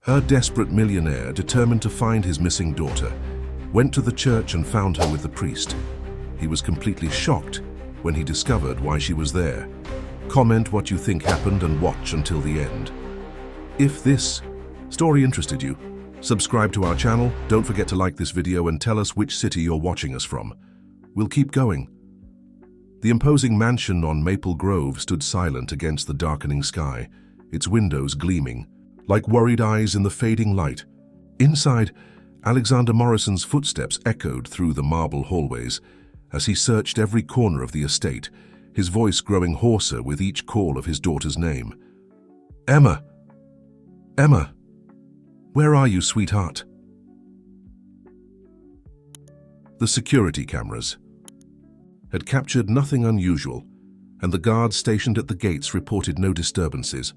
Her desperate millionaire, determined to find his missing daughter, went to the church and found her with the priest. He was completely shocked when he discovered why she was there. Comment what you think happened and watch until the end. If this story interested you, subscribe to our channel, don't forget to like this video and tell us which city you're watching us from. We'll keep going. The imposing mansion on Maple Grove stood silent against the darkening sky, its windows gleaming like worried eyes in the fading light. Inside, Alexander Morrison's footsteps echoed through the marble hallways as he searched every corner of the estate, his voice growing hoarser with each call of his daughter's name. "Emma! Emma! Where are you, sweetheart?" The security cameras had captured nothing unusual, and the guards stationed at the gates reported no disturbances.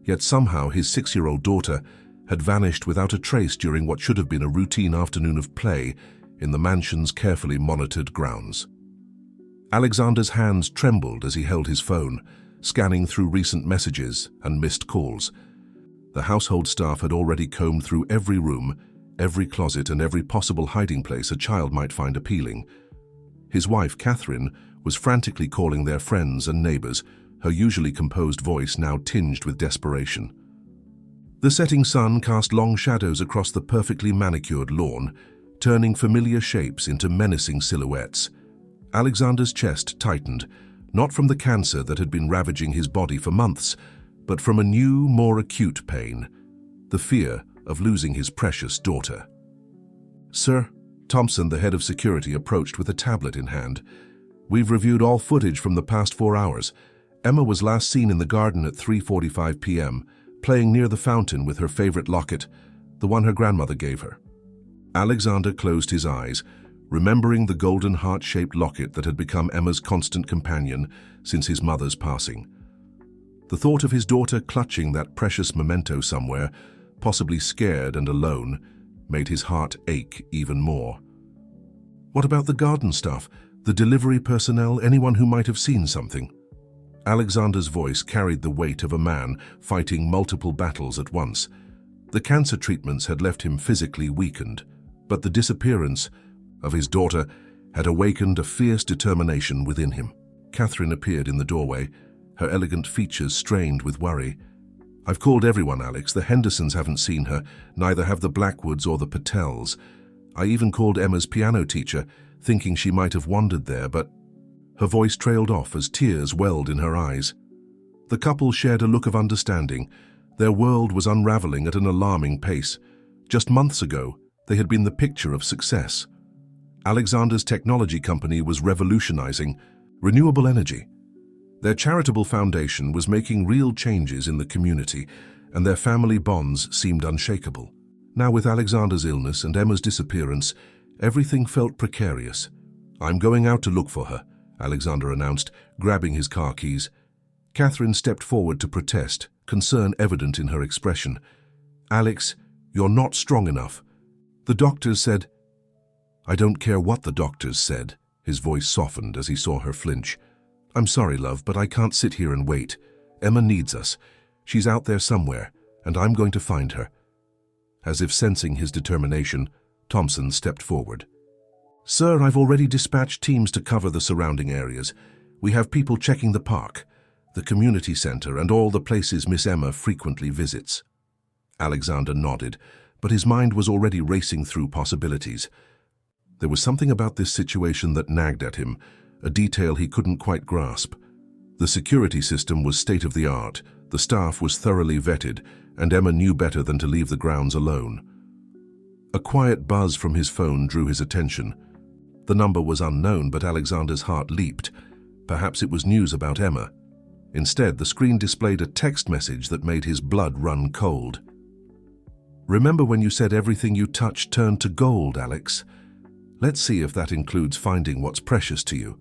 Yet somehow his 6-year-old daughter had vanished without a trace during what should have been a routine afternoon of play in the mansion's carefully monitored grounds. Alexander's hands trembled as he held his phone, scanning through recent messages and missed calls. The household staff had already combed through every room, every closet, and every possible hiding place a child might find appealing. His wife, Catherine, was frantically calling their friends and neighbors, her usually composed voice now tinged with desperation. The setting sun cast long shadows across the perfectly manicured lawn, turning familiar shapes into menacing silhouettes. Alexander's chest tightened, not from the cancer that had been ravaging his body for months, but from a new, more acute pain, the fear of losing his precious daughter. "Sir," Thompson, the head of security, approached with a tablet in hand. "We've reviewed all footage from the past 4 hours. Emma was last seen in the garden at 3:45 p.m., playing near the fountain with her favorite locket, the one her grandmother gave her." Alexander closed his eyes, remembering the golden heart-shaped locket that had become Emma's constant companion since his mother's passing. The thought of his daughter clutching that precious memento somewhere, possibly scared and alone, made his heart ache even more. What about the garden staff, the delivery personnel, anyone who might have seen something? Alexander's voice carried the weight of a man fighting multiple battles at once. The cancer treatments had left him physically weakened, but the disappearance of his daughter had awakened a fierce determination within him. Catherine appeared in the doorway, her elegant features strained with worry. "I've called everyone, Alex. The Hendersons haven't seen her, neither have the Blackwoods or the Patels. I even called Emma's piano teacher, thinking she might have wandered there, but..." Her voice trailed off as tears welled in her eyes. The couple shared a look of understanding. Their world was unraveling at an alarming pace. Just months ago, they had been the picture of success. Alexander's technology company was revolutionizing renewable energy. Their charitable foundation was making real changes in the community, and their family bonds seemed unshakable. Now, with Alexander's illness and Emma's disappearance, everything felt precarious. "I'm going out to look for her," Alexander announced, grabbing his car keys. Catherine stepped forward to protest, concern evident in her expression. "Alex, you're not strong enough. The doctors said..." "I don't care what the doctors said." His voice softened as he saw her flinch. "I'm sorry, love, but I can't sit here and wait. Emma needs us. She's out there somewhere, and I'm going to find her." As if sensing his determination, Thompson stepped forward. "Sir, I've already dispatched teams to cover the surrounding areas. We have people checking the park, the community center, and all the places Miss Emma frequently visits." Alexander nodded, but his mind was already racing through possibilities. There was something about this situation that nagged at him, a detail he couldn't quite grasp. The security system was state-of-the-art, the staff was thoroughly vetted, and Emma knew better than to leave the grounds alone. A quiet buzz from his phone drew his attention. The number was unknown, but Alexander's heart leaped. Perhaps it was news about Emma. Instead, the screen displayed a text message that made his blood run cold. "Remember when you said everything you touched turned to gold, Alex? Let's see if that includes finding what's precious to you."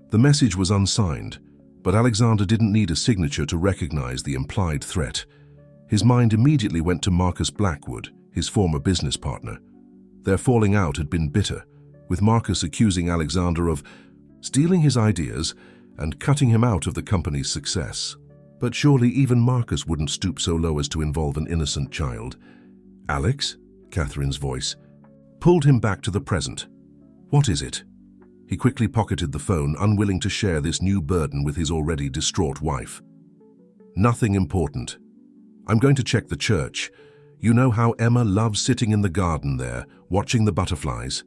The message was unsigned, but Alexander didn't need a signature to recognize the implied threat. His mind immediately went to Marcus Blackwood, his former business partner. Their falling out had been bitter, with Marcus accusing Alexander of stealing his ideas and cutting him out of the company's success. But surely even Marcus wouldn't stoop so low as to involve an innocent child. "Alex?" Catherine's voice pulled him back to the present. "What is it?" He quickly pocketed the phone, unwilling to share this new burden with his already distraught wife. "Nothing important. I'm going to check the church. You know how Emma loves sitting in the garden there, watching the butterflies."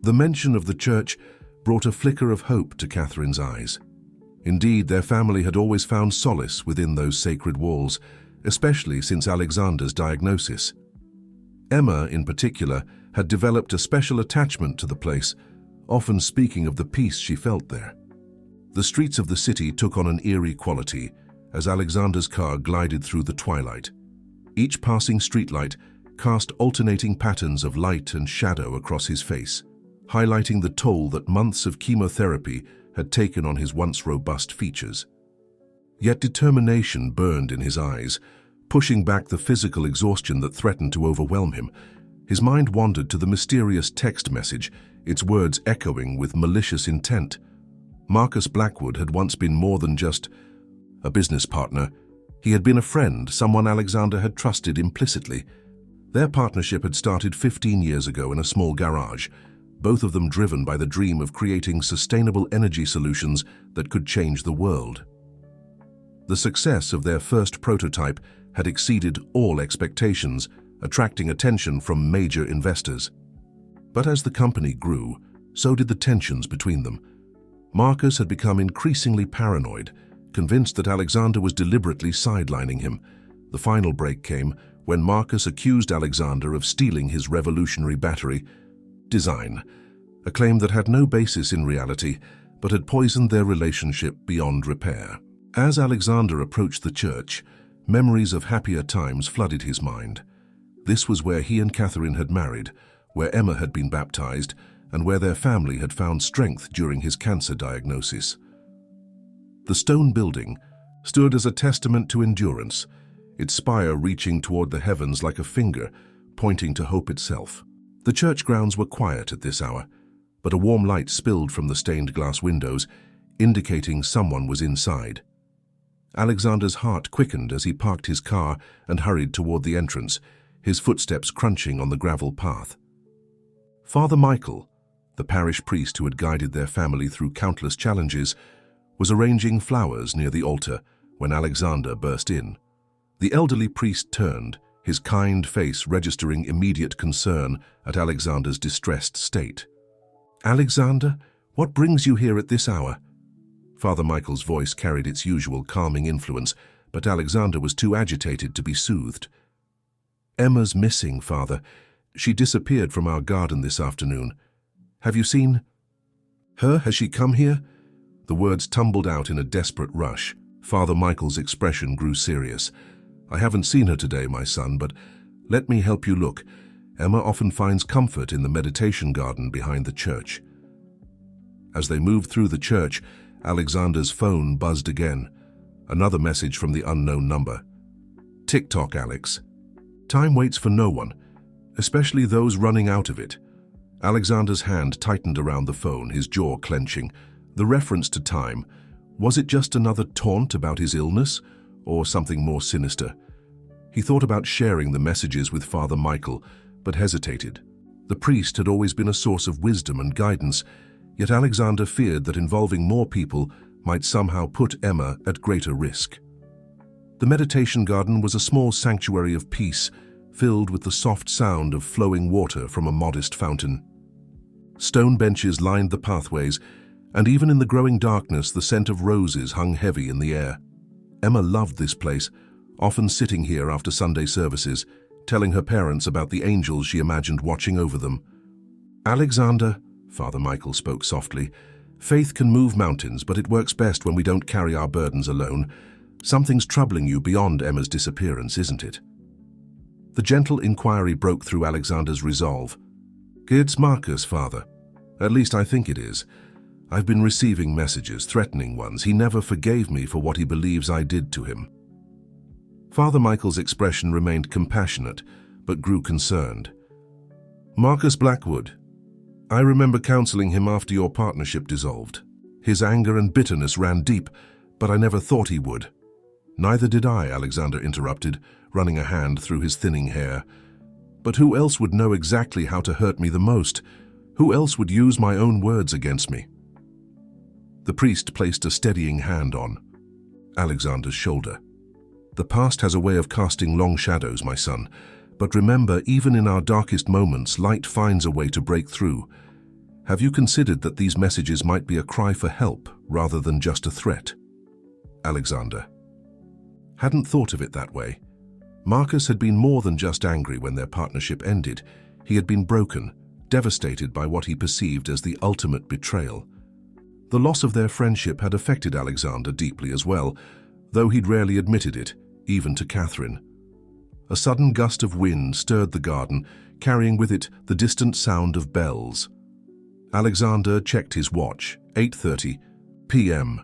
The mention of the church brought a flicker of hope to Catherine's eyes. Indeed, their family had always found solace within those sacred walls, especially since Alexander's diagnosis. Emma, in particular, had developed a special attachment to the place, often speaking of the peace she felt there. The streets of the city took on an eerie quality as Alexander's car glided through the twilight. Each passing streetlight cast alternating patterns of light and shadow across his face, highlighting the toll that months of chemotherapy had taken on his once robust features. Yet determination burned in his eyes, pushing back the physical exhaustion that threatened to overwhelm him. His mind wandered to the mysterious text message, its words echoing with malicious intent. Marcus Blackwood had once been more than just a business partner. He had been a friend, someone Alexander had trusted implicitly. Their partnership had started 15 years ago in a small garage, both of them driven by the dream of creating sustainable energy solutions that could change the world. The success of their first prototype had exceeded all expectations, attracting attention from major investors. But as the company grew, so did the tensions between them. Marcus had become increasingly paranoid, convinced that Alexander was deliberately sidelining him. The final break came when Marcus accused Alexander of stealing his revolutionary battery design, a claim that had no basis in reality, but had poisoned their relationship beyond repair. As Alexander approached the church, memories of happier times flooded his mind. This was where he and Catherine had married, where Emma had been baptized, and where their family had found strength during his cancer diagnosis. The stone building stood as a testament to endurance, its spire reaching toward the heavens like a finger, pointing to hope itself. The church grounds were quiet at this hour, but a warm light spilled from the stained glass windows, indicating someone was inside. Alexander's heart quickened as he parked his car and hurried toward the entrance, his footsteps crunching on the gravel path. Father Michael, the parish priest who had guided their family through countless challenges, was arranging flowers near the altar when Alexander burst in. The elderly priest turned, his kind face registering immediate concern at Alexander's distressed state. "Alexander, what brings you here at this hour?" Father Michael's voice carried its usual calming influence, but Alexander was too agitated to be soothed. "Emma's missing, Father. She disappeared from our garden this afternoon. Have you seen her? Has she come here?" The words tumbled out in a desperate rush. Father Michael's expression grew serious. "I haven't seen her today, my son, but let me help you look. Emma often finds comfort in the meditation garden behind the church." As they moved through the church, Alexander's phone buzzed again. Another message from the unknown number. "Tick-tock, Alex. Time waits for no one, especially those running out of it." Alexander's hand tightened around the phone, his jaw clenching. The reference to time, was it just another taunt about his illness, or something more sinister? He thought about sharing the messages with Father Michael, but hesitated. The priest had always been a source of wisdom and guidance, yet Alexander feared that involving more people might somehow put Emma at greater risk. The meditation garden was a small sanctuary of peace, filled with the soft sound of flowing water from a modest fountain. Stone benches lined the pathways, and even in the growing darkness the scent of roses hung heavy in the air. Emma loved this place, often sitting here after Sunday services, telling her parents about the angels she imagined watching over them. "Alexander," Father Michael spoke softly, "faith can move mountains, but it works best when we don't carry our burdens alone. Something's troubling you beyond Emma's disappearance, isn't it?" The gentle inquiry broke through Alexander's resolve. "It's Marcus, Father. At least I think it is. I've been receiving messages, threatening ones. He never forgave me for what he believes I did to him." Father Michael's expression remained compassionate, but grew concerned. "Marcus Blackwood. I remember counseling him after your partnership dissolved. His anger and bitterness ran deep, but I never thought he would." Neither did I, Alexander interrupted, running a hand through his thinning hair. But who else would know exactly how to hurt me the most? Who else would use my own words against me? The priest placed a steadying hand on Alexander's shoulder. The past has a way of casting long shadows, my son. But remember, even in our darkest moments, light finds a way to break through. Have you considered that these messages might be a cry for help rather than just a threat? Alexander hadn't thought of it that way. Marcus had been more than just angry when their partnership ended. He had been broken, devastated by what he perceived as the ultimate betrayal. The loss of their friendship had affected Alexander deeply as well, though he'd rarely admitted it, even to Catherine. A sudden gust of wind stirred the garden, carrying with it the distant sound of bells. Alexander checked his watch, 8:30 p.m.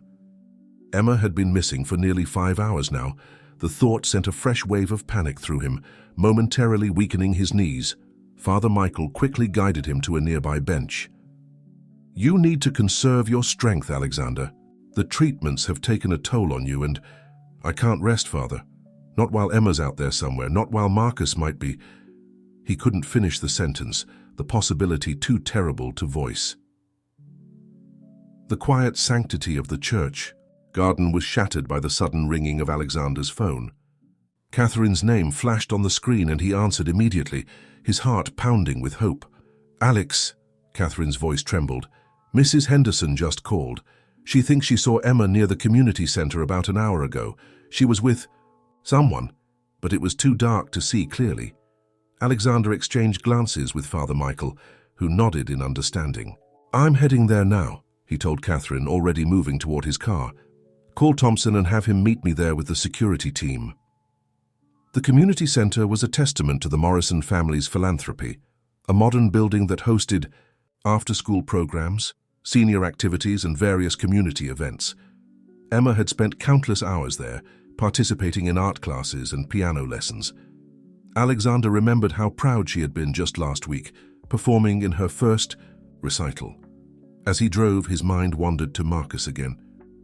Emma had been missing for nearly 5 hours now. The thought sent a fresh wave of panic through him, momentarily weakening his knees. Father Michael quickly guided him to a nearby bench. You need to conserve your strength, Alexander. The treatments have taken a toll on you, and I can't rest, Father. Not while Emma's out there somewhere, not while Marcus might be. He couldn't finish the sentence, the possibility too terrible to voice. The quiet sanctity of the church garden was shattered by the sudden ringing of Alexander's phone. Catherine's name flashed on the screen and he answered immediately, his heart pounding with hope. Alex, Catherine's voice trembled. Mrs. Henderson just called. She thinks she saw Emma near the community center about an hour ago. She was with someone, but it was too dark to see clearly. Alexander exchanged glances with Father Michael, who nodded in understanding. I'm heading there now, he told Catherine, already moving toward his car. Call Thompson and have him meet me there with the security team. The community center was a testament to the Morrison family's philanthropy, a modern building that hosted after-school programs, senior activities, and various community events. Emma had spent countless hours there, participating in art classes and piano lessons. Alexander remembered how proud she had been just last week, performing in her first recital. As he drove, his mind wandered to Marcus again.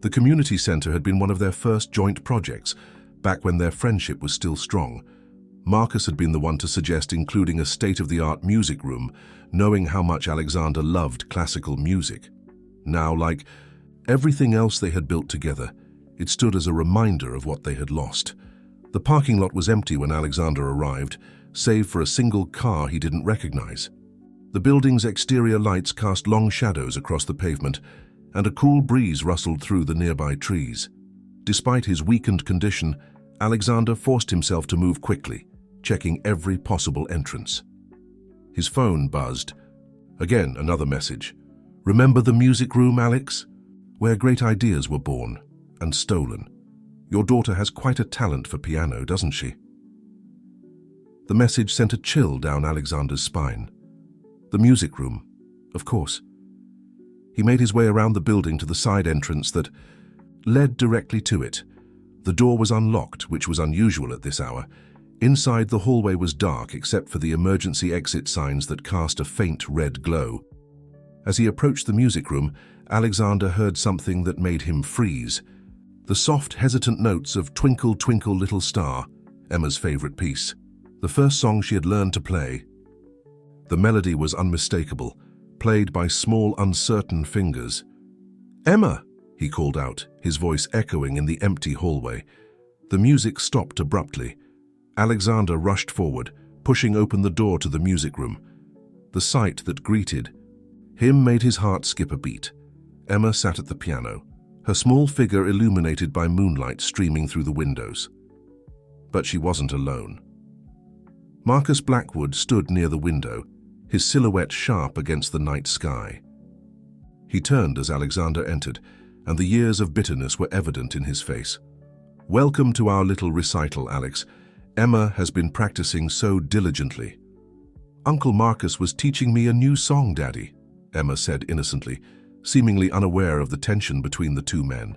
The community center had been one of their first joint projects, back when their friendship was still strong. Marcus had been the one to suggest including a state-of-the-art music room, knowing how much Alexander loved classical music. Now, like everything else they had built together, it stood as a reminder of what they had lost. The parking lot was empty when Alexander arrived, save for a single car he didn't recognize. The building's exterior lights cast long shadows across the pavement, and a cool breeze rustled through the nearby trees. Despite his weakened condition, Alexander forced himself to move quickly, checking every possible entrance. His phone buzzed. Again, another message. Remember the music room, Alex? Where great ideas were born and stolen. Your daughter has quite a talent for piano, doesn't she? The message sent a chill down Alexander's spine. The music room, of course. He made his way around the building to the side entrance that led directly to it. The door was unlocked, which was unusual at this hour. Inside, the hallway was dark except for the emergency exit signs that cast a faint red glow. As he approached the music room, Alexander heard something that made him freeze. The soft, hesitant notes of Twinkle, Twinkle, Little Star, Emma's favorite piece. The first song she had learned to play. The melody was unmistakable, played by small, uncertain fingers. Emma, he called out, his voice echoing in the empty hallway. The music stopped abruptly. Alexander rushed forward, pushing open the door to the music room. The sight that greeted him made his heart skip a beat. Emma sat at the piano, her small figure illuminated by moonlight streaming through the windows. But she wasn't alone. Marcus Blackwood stood near the window, his silhouette sharp against the night sky. He turned as Alexander entered, and the years of bitterness were evident in his face. Welcome to our little recital, Alex. Emma has been practicing so diligently. Uncle Marcus was teaching me a new song, Daddy, Emma said innocently, seemingly unaware of the tension between the two men.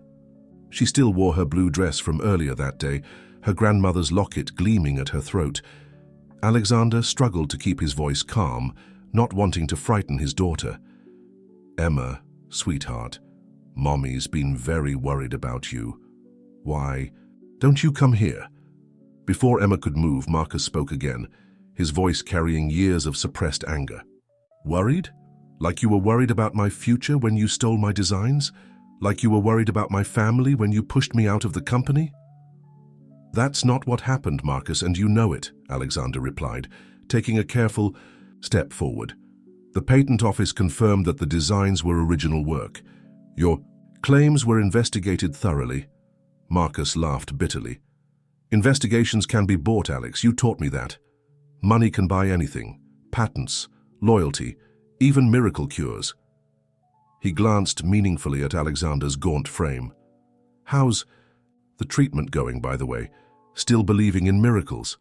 She still wore her blue dress from earlier that day, her grandmother's locket gleaming at her throat. Alexander struggled to keep his voice calm, not wanting to frighten his daughter. Emma, sweetheart, Mommy's been very worried about you. Why? Don't you come here." Before Emma could move, Marcus spoke again, his voice carrying years of suppressed anger. "Worried? Like you were worried about my future when you stole my designs? Like you were worried about my family when you pushed me out of the company?" "That's not what happened, Marcus, and you know it," Alexander replied, taking a careful step forward. "The patent office confirmed that the designs were original work. Your claims were investigated thoroughly." Marcus laughed bitterly. "Investigations can be bought, Alex. You taught me that. Money can buy anything. Patents, loyalty, even miracle cures." He glanced meaningfully at Alexander's gaunt frame. "How's the treatment going, by the way? Still believing in miracles?"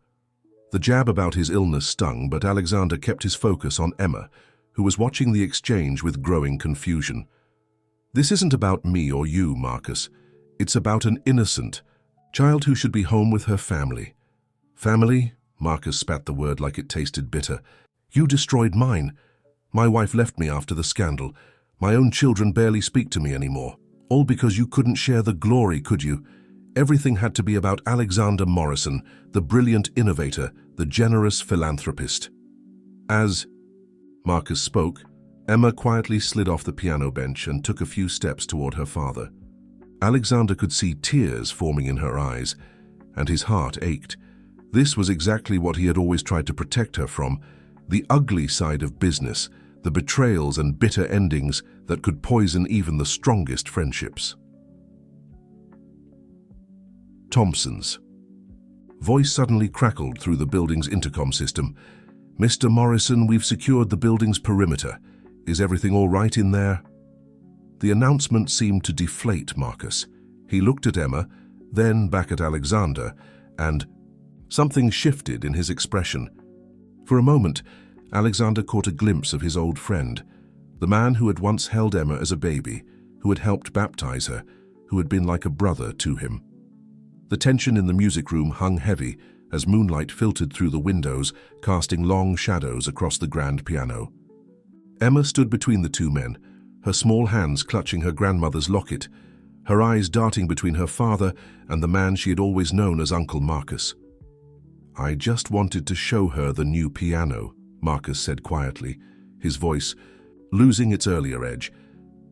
The jab about his illness stung, but Alexander kept his focus on Emma, who was watching the exchange with growing confusion. "This isn't about me or you, Marcus. It's about an innocent child who should be home with her family." "Family?" Marcus spat the word like it tasted bitter. "You destroyed mine. My wife left me after the scandal. My own children barely speak to me anymore. All because you couldn't share the glory, could you? Everything had to be about Alexander Morrison, the brilliant innovator, the generous philanthropist." As Marcus spoke, Emma quietly slid off the piano bench and took a few steps toward her father. Alexander could see tears forming in her eyes, and his heart ached. This was exactly what he had always tried to protect her from, the ugly side of business, the betrayals and bitter endings that could poison even the strongest friendships. Thompson's voice suddenly crackled through the building's intercom system. "Mr. Morrison, we've secured the building's perimeter. Is everything all right in there?" The announcement seemed to deflate Marcus. He looked at Emma, then back at Alexander, and something shifted in his expression. For a moment, Alexander caught a glimpse of his old friend, the man who had once held Emma as a baby, who had helped baptize her, who had been like a brother to him. The tension in the music room hung heavy as moonlight filtered through the windows, casting long shadows across the grand piano. Emma stood between the two men, her small hands clutching her grandmother's locket, her eyes darting between her father and the man she had always known as Uncle Marcus. "I just wanted to show her the new piano," Marcus said quietly, his voice losing its earlier edge.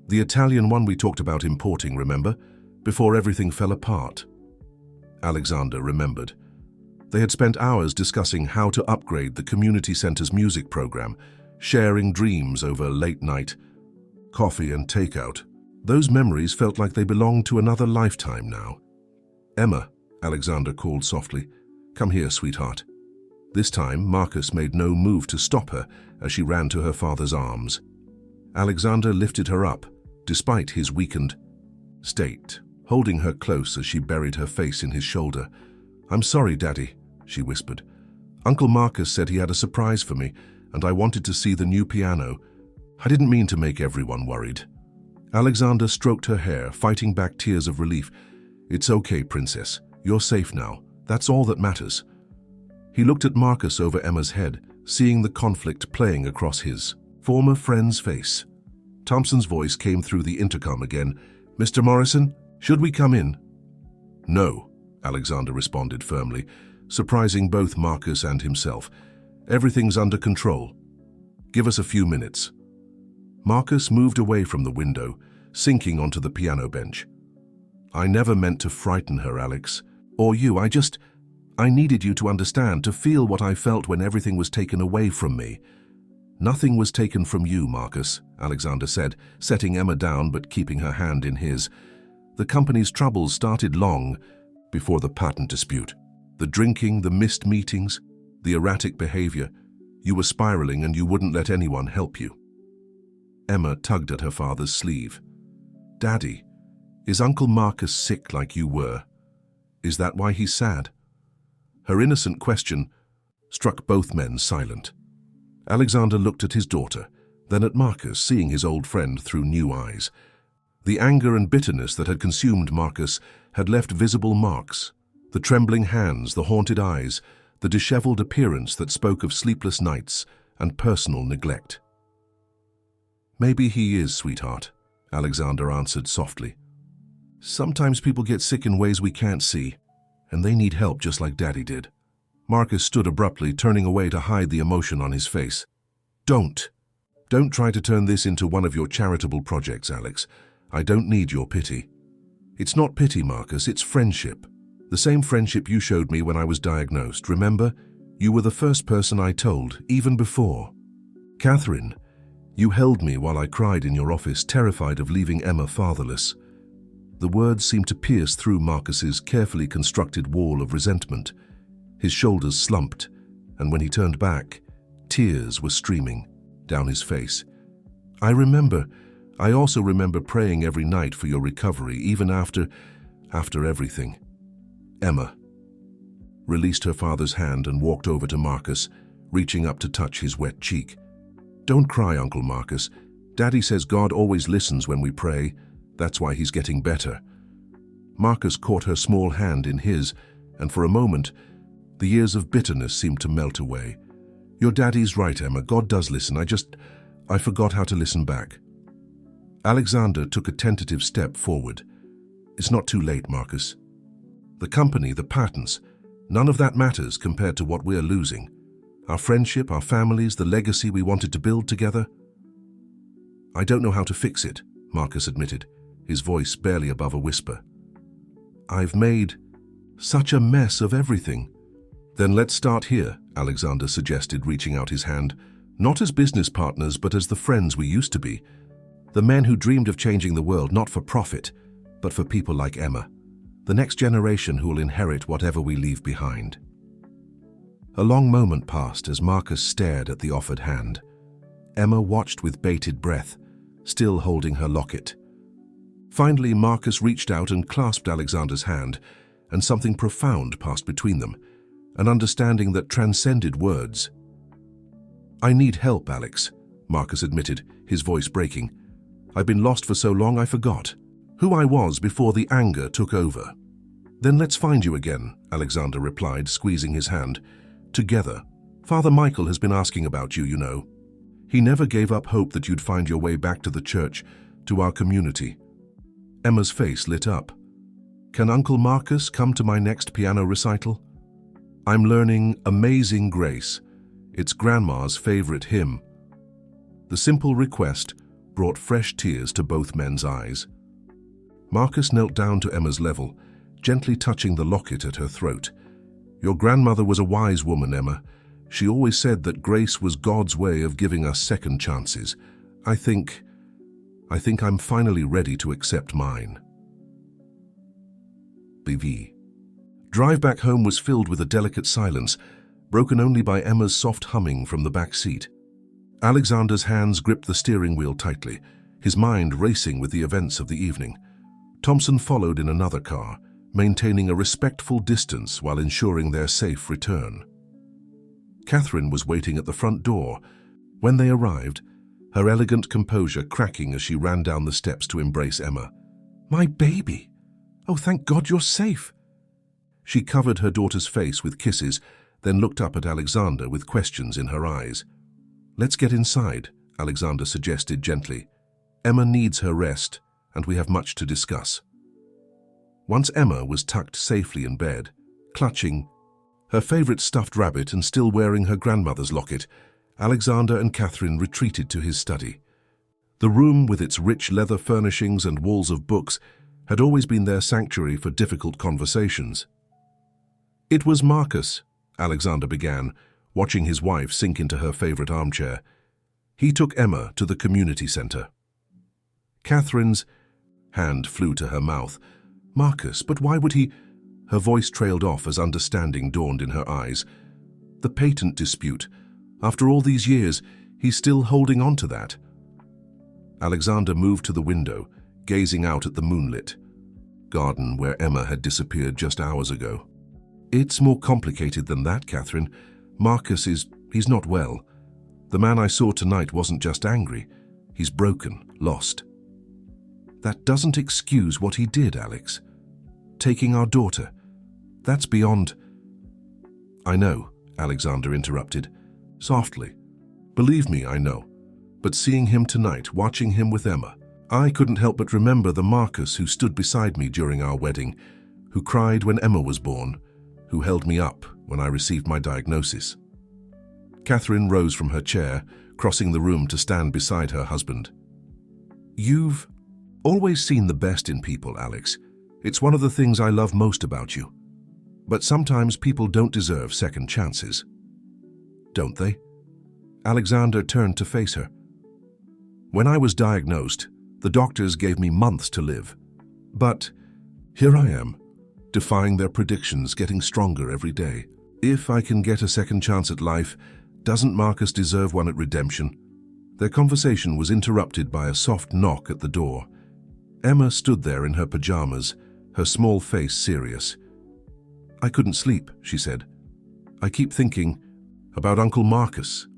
"The Italian one we talked about importing, remember? Before everything fell apart." Alexander remembered. They had spent hours discussing how to upgrade the community center's music program, sharing dreams over late night coffee and takeout. Those memories felt like they belonged to another lifetime now. "Emma," Alexander called softly, "come here, sweetheart." This time, Marcus made no move to stop her as she ran to her father's arms. Alexander lifted her up, despite his weakened state, holding her close as she buried her face in his shoulder. "I'm sorry, Daddy," she whispered. "Uncle Marcus said he had a surprise for me, and I wanted to see the new piano. I didn't mean to make everyone worried." Alexander stroked her hair, fighting back tears of relief. "It's okay, Princess. You're safe now. That's all that matters." He looked at Marcus over Emma's head, seeing the conflict playing across his former friend's face. Thompson's voice came through the intercom again. "Mr. Morrison, should we come in?" "No," Alexander responded firmly, surprising both Marcus and himself. "Everything's under control. Give us a few minutes." Marcus moved away from the window, sinking onto the piano bench. "I never meant to frighten her, Alex. Or you. I needed you to understand, to feel what I felt when everything was taken away from me." "Nothing was taken from you, Marcus," Alexander said, setting Emma down but keeping her hand in his. "The company's troubles started long before the patent dispute. The drinking, the missed meetings, the erratic behavior. You were spiraling and you wouldn't let anyone help you." Emma tugged at her father's sleeve. "Daddy, is Uncle Marcus sick like you were? Is that why he's sad?" Her innocent question struck both men silent. Alexander looked at his daughter, then at Marcus, seeing his old friend through new eyes. The anger and bitterness that had consumed Marcus had left visible marks. The trembling hands, the haunted eyes, the disheveled appearance that spoke of sleepless nights and personal neglect. "Maybe he is, sweetheart," Alexander answered softly. "Sometimes people get sick in ways we can't see. and they need help just like Daddy did. Marcus stood abruptly, turning away to hide the emotion on his face. Don't try to turn this into one of your charitable projects, Alex. I don't need your pity. It's not pity, Marcus, it's friendship. The same friendship you showed me when I was diagnosed, remember? You were the first person I told, even before. Catherine, you held me while I cried in your office, terrified of leaving Emma fatherless. The words seemed to pierce through Marcus's carefully constructed wall of resentment. His shoulders slumped, and when he turned back, tears were streaming down his face. I also remember praying every night for your recovery, even after everything. Emma released her father's hand and walked over to Marcus, reaching up to touch his wet cheek. Don't cry, Uncle Marcus. Daddy says God always listens when we pray. That's why he's getting better. Marcus caught her small hand in his, and for a moment, the years of bitterness seemed to melt away. Your daddy's right, Emma. God does listen. I forgot how to listen back. Alexander took a tentative step forward. It's not too late, Marcus. The company, the patents, none of that matters compared to what we're losing. Our friendship, our families, the legacy we wanted to build together. I don't know how to fix it, Marcus admitted, his voice barely above a whisper. I've made such a mess of everything. Then let's start here, Alexander suggested, reaching out his hand, not as business partners, but as the friends we used to be. The men who dreamed of changing the world, not for profit, but for people like Emma, the next generation who will inherit whatever we leave behind. A long moment passed as Marcus stared at the offered hand. Emma watched with bated breath, still holding her locket. Finally, Marcus reached out and clasped Alexander's hand, and something profound passed between them, an understanding that transcended words. I need help, Alex, Marcus admitted, his voice breaking. I've been lost for so long I forgot who I was before the anger took over. Then let's find you again, Alexander replied, squeezing his hand. Together. Father Michael has been asking about you, you know. He never gave up hope that you'd find your way back to the church, to our community. Emma's face lit up. Can Uncle Marcus come to my next piano recital? I'm learning Amazing Grace. It's Grandma's favorite hymn. The simple request brought fresh tears to both men's eyes. Marcus knelt down to Emma's level, gently touching the locket at her throat. Your grandmother was a wise woman, Emma. She always said that grace was God's way of giving us second chances. I think I'm finally ready to accept mine. BV. Drive back home was filled with a delicate silence, broken only by Emma's soft humming from the back seat. Alexander's hands gripped the steering wheel tightly, his mind racing with the events of the evening. Thompson followed in another car, maintaining a respectful distance while ensuring their safe return. Catherine was waiting at the front door. When they arrived, her elegant composure cracking as she ran down the steps to embrace Emma. My baby! Oh, thank God you're safe! She covered her daughter's face with kisses, then looked up at Alexander with questions in her eyes. Let's get inside, Alexander suggested gently. Emma needs her rest, and we have much to discuss. Once Emma was tucked safely in bed, clutching her favorite stuffed rabbit and still wearing her grandmother's locket, Alexander and Catherine retreated to his study. The room, with its rich leather furnishings and walls of books, had always been their sanctuary for difficult conversations. It was Marcus, Alexander began, watching his wife sink into her favorite armchair. He took Emma to the community center. Catherine's hand flew to her mouth. Marcus, but why would he? Her voice trailed off as understanding dawned in her eyes. The patent dispute. After all these years, he's still holding on to that. Alexander moved to the window, gazing out at the moonlit garden where Emma had disappeared just hours ago. It's more complicated than that, Catherine. Marcus he's not well. The man I saw tonight wasn't just angry. He's broken, lost. That doesn't excuse what he did, Alex. Taking our daughter. That's beyond... I know, Alexander interrupted, softly. Believe me, I know. But seeing him tonight, watching him with Emma, I couldn't help but remember the Marcus who stood beside me during our wedding, who cried when Emma was born, who held me up when I received my diagnosis. Catherine rose from her chair, crossing the room to stand beside her husband. You've always seen the best in people, Alex. It's one of the things I love most about you. But sometimes people don't deserve second chances. Don't they? Alexander turned to face her. When I was diagnosed, the doctors gave me months to live. But here I am, defying their predictions, getting stronger every day. If I can get a second chance at life, doesn't Marcus deserve one at redemption? Their conversation was interrupted by a soft knock at the door. Emma stood there in her pajamas, her small face serious. I couldn't sleep, she said. I keep thinking about Uncle Marcus.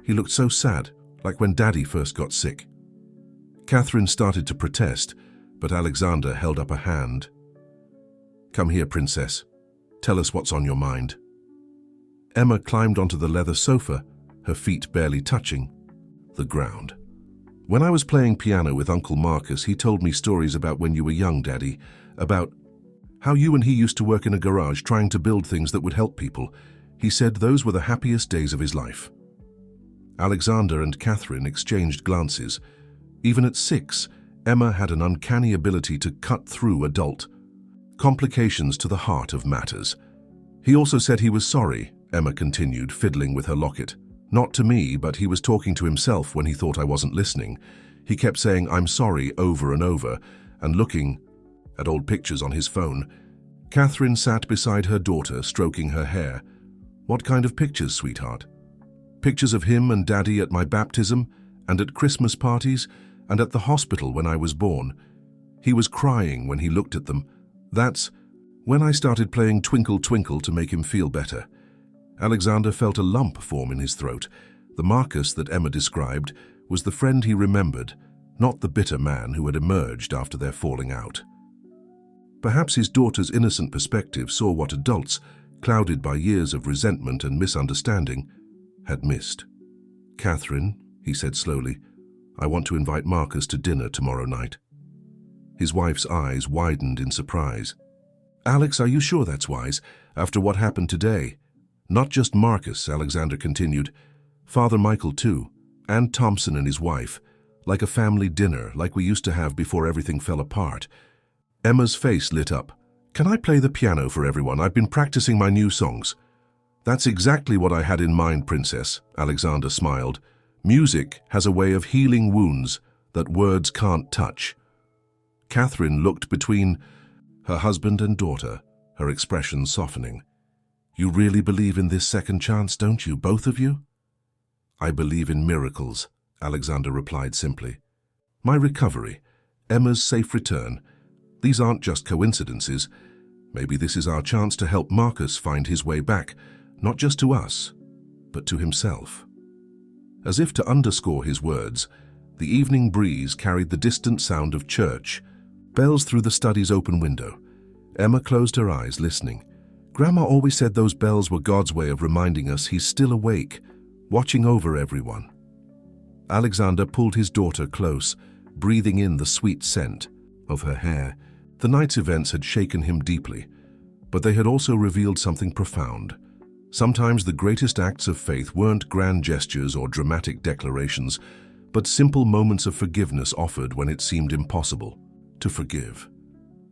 He looked so sad, like when Daddy first got sick. Catherine started to protest, but Alexander held up a hand. Come here, princess. Tell us what's on your mind. Emma climbed onto the leather sofa, her feet barely touching the ground. When I was playing piano with Uncle Marcus, he told me stories about when you were young, Daddy, about how you and he used to work in a garage trying to build things that would help people. He said those were the happiest days of his life. Alexander and Catherine exchanged glances. Even at 6, Emma had an uncanny ability to cut through adult complications to the heart of matters. He also said he was sorry, Emma continued, fiddling with her locket. Not to me, but he was talking to himself when he thought I wasn't listening. He kept saying, "I'm sorry," over and over, and looking at old pictures on his phone. Catherine sat beside her daughter, stroking her hair. What kind of pictures, sweetheart? Pictures of him and Daddy at my baptism, and at Christmas parties, and at the hospital when I was born. He was crying when he looked at them. That's when I started playing Twinkle Twinkle to make him feel better. Alexander felt a lump form in his throat. The Marcus that Emma described was the friend he remembered, not the bitter man who had emerged after their falling out. Perhaps his daughter's innocent perspective saw what adults, clouded by years of resentment and misunderstanding, had missed. Catherine, he said slowly, I want to invite Marcus to dinner tomorrow night. His wife's eyes widened in surprise. Alex, are you sure that's wise, after what happened today? Not just Marcus, Alexander continued. Father Michael too, and Thompson and his wife, like a family dinner, like we used to have before everything fell apart. Emma's face lit up. Can I play the piano for everyone? I've been practicing my new songs. That's exactly what I had in mind, Princess, Alexander smiled. Music has a way of healing wounds that words can't touch. Catherine looked between her husband and daughter, her expression softening. You really believe in this second chance, don't you, both of you? I believe in miracles, Alexander replied simply. My recovery, Emma's safe return, these aren't just coincidences. Maybe this is our chance to help Marcus find his way back, not just to us, but to himself. As if to underscore his words, the evening breeze carried the distant sound of church, bells through the study's open window. Emma closed her eyes, listening. Grandma always said those bells were God's way of reminding us he's still awake, watching over everyone. Alexander pulled his daughter close, breathing in the sweet scent of her hair. The night's events had shaken him deeply, but they had also revealed something profound. Sometimes the greatest acts of faith weren't grand gestures or dramatic declarations, but simple moments of forgiveness offered when it seemed impossible to forgive.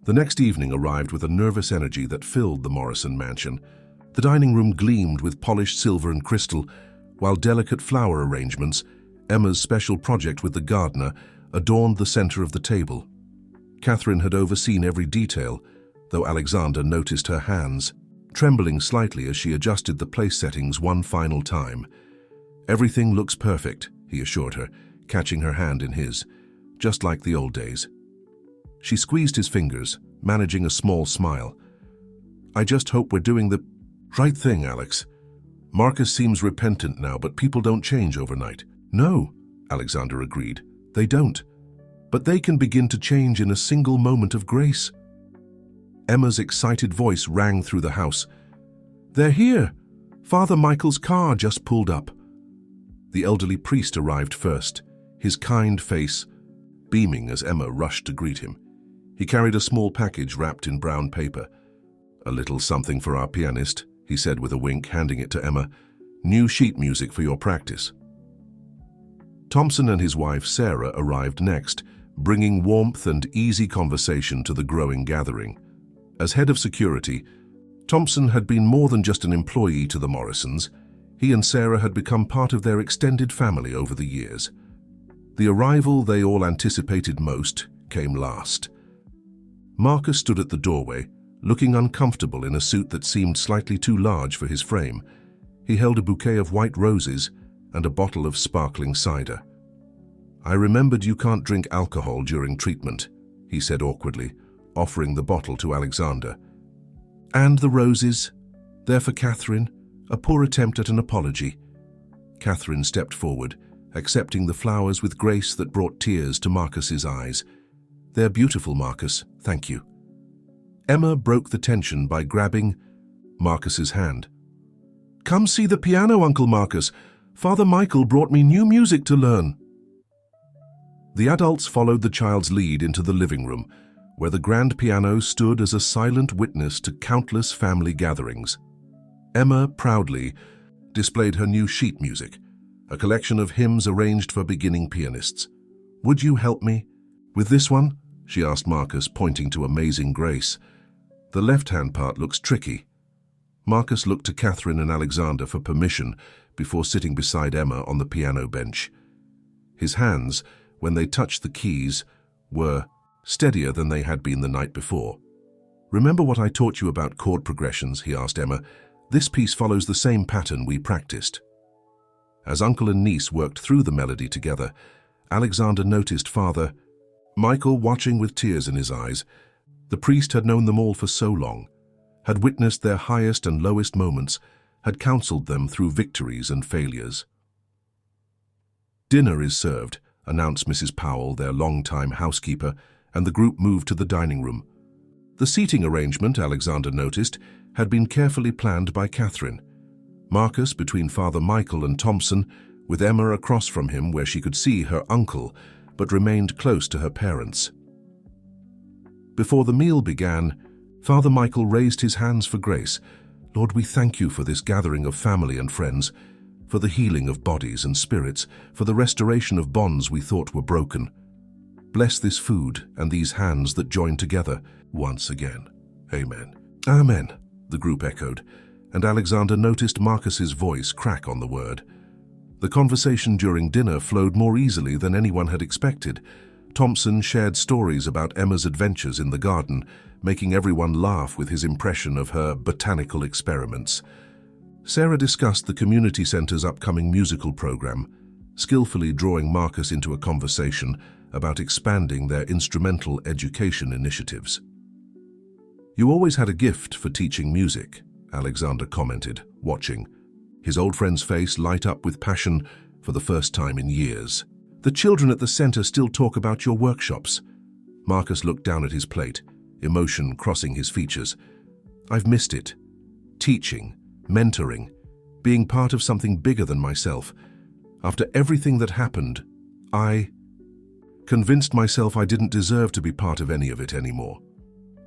The next evening arrived with a nervous energy that filled the Morrison mansion. The dining room gleamed with polished silver and crystal, while delicate flower arrangements, Emma's special project with the gardener, adorned the center of the table. Catherine had overseen every detail, though Alexander noticed her hands, trembling slightly as she adjusted the place settings one final time. Everything looks perfect, he assured her, catching her hand in his, just like the old days. She squeezed his fingers, managing a small smile. I just hope we're doing the right thing, Alex. Marcus seems repentant now, but people don't change overnight. No, Alexander agreed. They don't. But they can begin to change in a single moment of grace. Emma's excited voice rang through the house. They're here! Father Michael's car just pulled up. The elderly priest arrived first, his kind face beaming as Emma rushed to greet him. He carried a small package wrapped in brown paper. "A little something for our pianist," he said with a wink, handing it to Emma. "New sheet music for your practice." Thompson and his wife Sarah arrived next, bringing warmth and easy conversation to the growing gathering. As head of security, Thompson had been more than just an employee to the Morrisons. He and Sarah had become part of their extended family over the years. The arrival they all anticipated most came last. Marcus stood at the doorway, looking uncomfortable in a suit that seemed slightly too large for his frame. He held a bouquet of white roses and a bottle of sparkling cider. "I remembered you can't drink alcohol during treatment," he said awkwardly, offering the bottle to Alexander. "And the roses? They're for Catherine, a poor attempt at an apology." Catherine stepped forward, accepting the flowers with grace that brought tears to Marcus's eyes. "They're beautiful, Marcus, thank you." Emma broke the tension by grabbing Marcus's hand. "Come see the piano, Uncle Marcus. Father Michael brought me new music to learn." The adults followed the child's lead into the living room, where the grand piano stood as a silent witness to countless family gatherings. Emma proudly displayed her new sheet music, a collection of hymns arranged for beginning pianists. "Would you help me with this one?" she asked Marcus, pointing to Amazing Grace. "The left-hand part looks tricky." Marcus looked to Catherine and Alexander for permission before sitting beside Emma on the piano bench. His hands, when they touched the keys, were steadier than they had been the night before. "Remember what I taught you about chord progressions?" he asked Emma. "This piece follows the same pattern we practiced." As uncle and niece worked through the melody together, Alexander noticed Father Michael watching with tears in his eyes. The priest had known them all for so long, had witnessed their highest and lowest moments, had counseled them through victories and failures. "Dinner is served," announced Mrs. Powell, their longtime housekeeper, and the group moved to the dining room. The seating arrangement, Alexander noticed, had been carefully planned by Catherine. Marcus between Father Michael and Thompson, with Emma across from him where she could see her uncle, but remained close to her parents. Before the meal began, Father Michael raised his hands for grace. "Lord, we thank you for this gathering of family and friends, for the healing of bodies and spirits, for the restoration of bonds we thought were broken. Bless this food and these hands that join together once again. Amen." "Amen," the group echoed, and Alexander noticed Marcus's voice crack on the word. The conversation during dinner flowed more easily than anyone had expected. Thompson shared stories about Emma's adventures in the garden, making everyone laugh with his impression of her botanical experiments. Sarah discussed the community center's upcoming musical program, skillfully drawing Marcus into a conversation about expanding their instrumental education initiatives. "You always had a gift for teaching music," Alexander commented, watching, his old friend's face light up with passion for the first time in years. "The children at the center still talk about your workshops." Marcus looked down at his plate, emotion crossing his features. "I've missed it. Teaching, mentoring, being part of something bigger than myself. After everything that happened, I convinced myself I didn't deserve to be part of any of it anymore."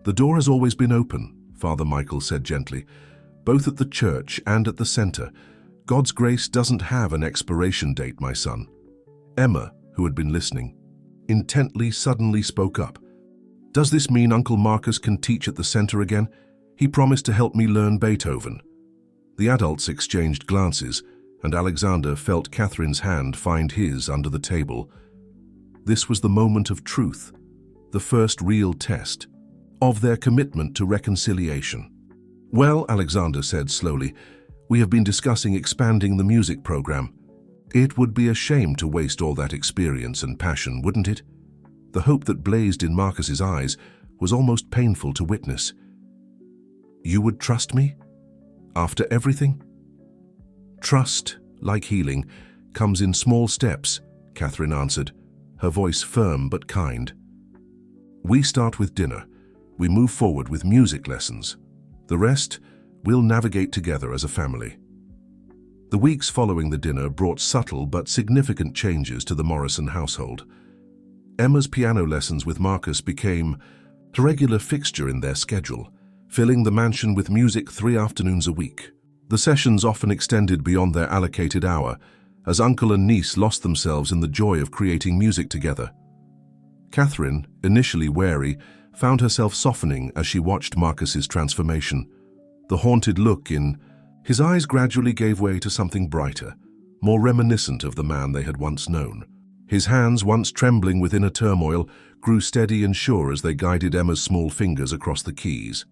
"The door has always been open," Father Michael said gently, "both at the church and at the center. God's grace doesn't have an expiration date, my son." Emma, who had been listening, intently suddenly spoke up. "Does this mean Uncle Marcus can teach at the center again? He promised to help me learn Beethoven." The adults exchanged glances, and Alexander felt Catherine's hand find his under the table. This was the moment of truth, the first real test of their commitment to reconciliation. "Well," Alexander said slowly, "we have been discussing expanding the music program. It would be a shame to waste all that experience and passion, wouldn't it?" The hope that blazed in Marcus's eyes was almost painful to witness. "You would trust me? After everything?" "Trust, like healing, comes in small steps," Catherine answered, her voice firm but kind. "We start with dinner. We move forward with music lessons. The rest, we'll navigate together as a family." The weeks following the dinner brought subtle but significant changes to the Morrison household. Emma's piano lessons with Marcus became a regular fixture in their schedule, filling the mansion with music 3 afternoons a week. The sessions often extended beyond their allocated hour, as uncle and niece lost themselves in the joy of creating music together. Catherine, initially wary, found herself softening as she watched Marcus's transformation. The haunted look in his eyes gradually gave way to something brighter, more reminiscent of the man they had once known. His hands, once trembling with inner turmoil, grew steady and sure as they guided Emma's small fingers across the keys.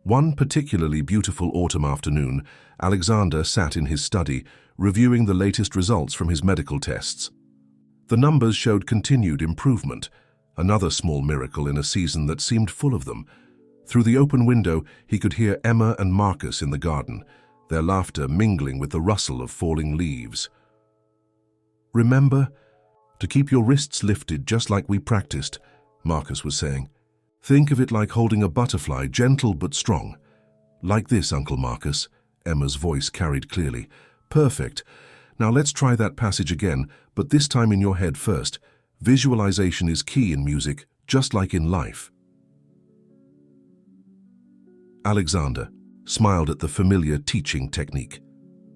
One particularly beautiful autumn afternoon, Alexander sat in his study, reviewing the latest results from his medical tests. The numbers showed continued improvement, another small miracle in a season that seemed full of them. Through the open window, he could hear Emma and Marcus in the garden, their laughter mingling with the rustle of falling leaves. "Remember to keep your wrists lifted just like we practiced," Marcus was saying. "Think of it like holding a butterfly, gentle but strong. Like this, Uncle Marcus," Emma's voice carried clearly. "Perfect. Now let's try that passage again, but this time in your head first. Visualization is key in music, just like in life." Alexander smiled at the familiar teaching technique.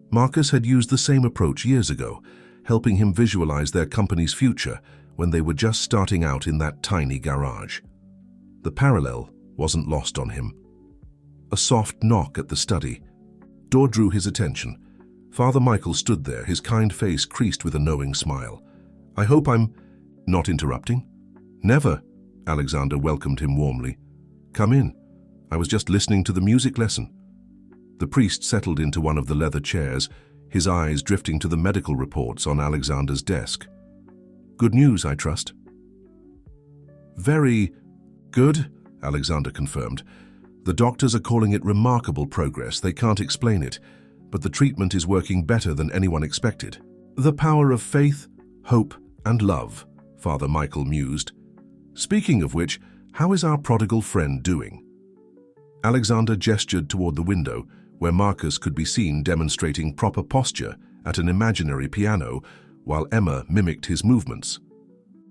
Marcus had used the same approach years ago, helping him visualize their company's future when they were just starting out in that tiny garage. The parallel wasn't lost on him. A soft knock at the study door drew his attention. Father Michael stood there, his kind face creased with a knowing smile. "I hope I'm not interrupting?" "Never," Alexander welcomed him warmly. "Come in. I was just listening to the music lesson." The priest settled into one of the leather chairs, his eyes drifting to the medical reports on Alexander's desk. "Good news, I trust?" "Very good," Alexander confirmed. "The doctors are calling it remarkable progress. They can't explain it, but the treatment is working better than anyone expected." "The power of faith, hope, and love," Father Michael mused. "Speaking of which, how is our prodigal friend doing?" Alexander gestured toward the window, where Marcus could be seen demonstrating proper posture at an imaginary piano, while Emma mimicked his movements.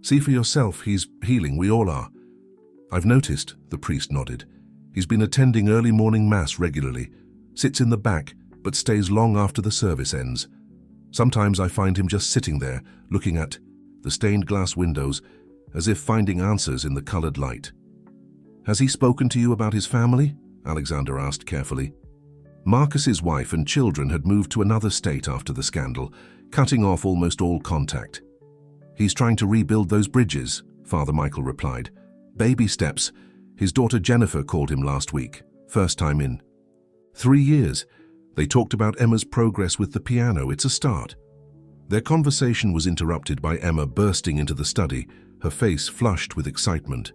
"See for yourself, he's healing, we all are." "I've noticed," the priest nodded. "He's been attending early morning mass regularly, sits in the back, but stays long after the service ends. Sometimes I find him just sitting there, looking at the stained glass windows, as if finding answers in the colored light." "Has he spoken to you about his family?" Alexander asked carefully. Marcus's wife and children had moved to another state after the scandal, cutting off almost all contact. "He's trying to rebuild those bridges," Father Michael replied. "Baby steps. His daughter Jennifer called him last week, first time in 3 years. They talked about Emma's progress with the piano. It's a start." Their conversation was interrupted by Emma bursting into the study, her face flushed with excitement.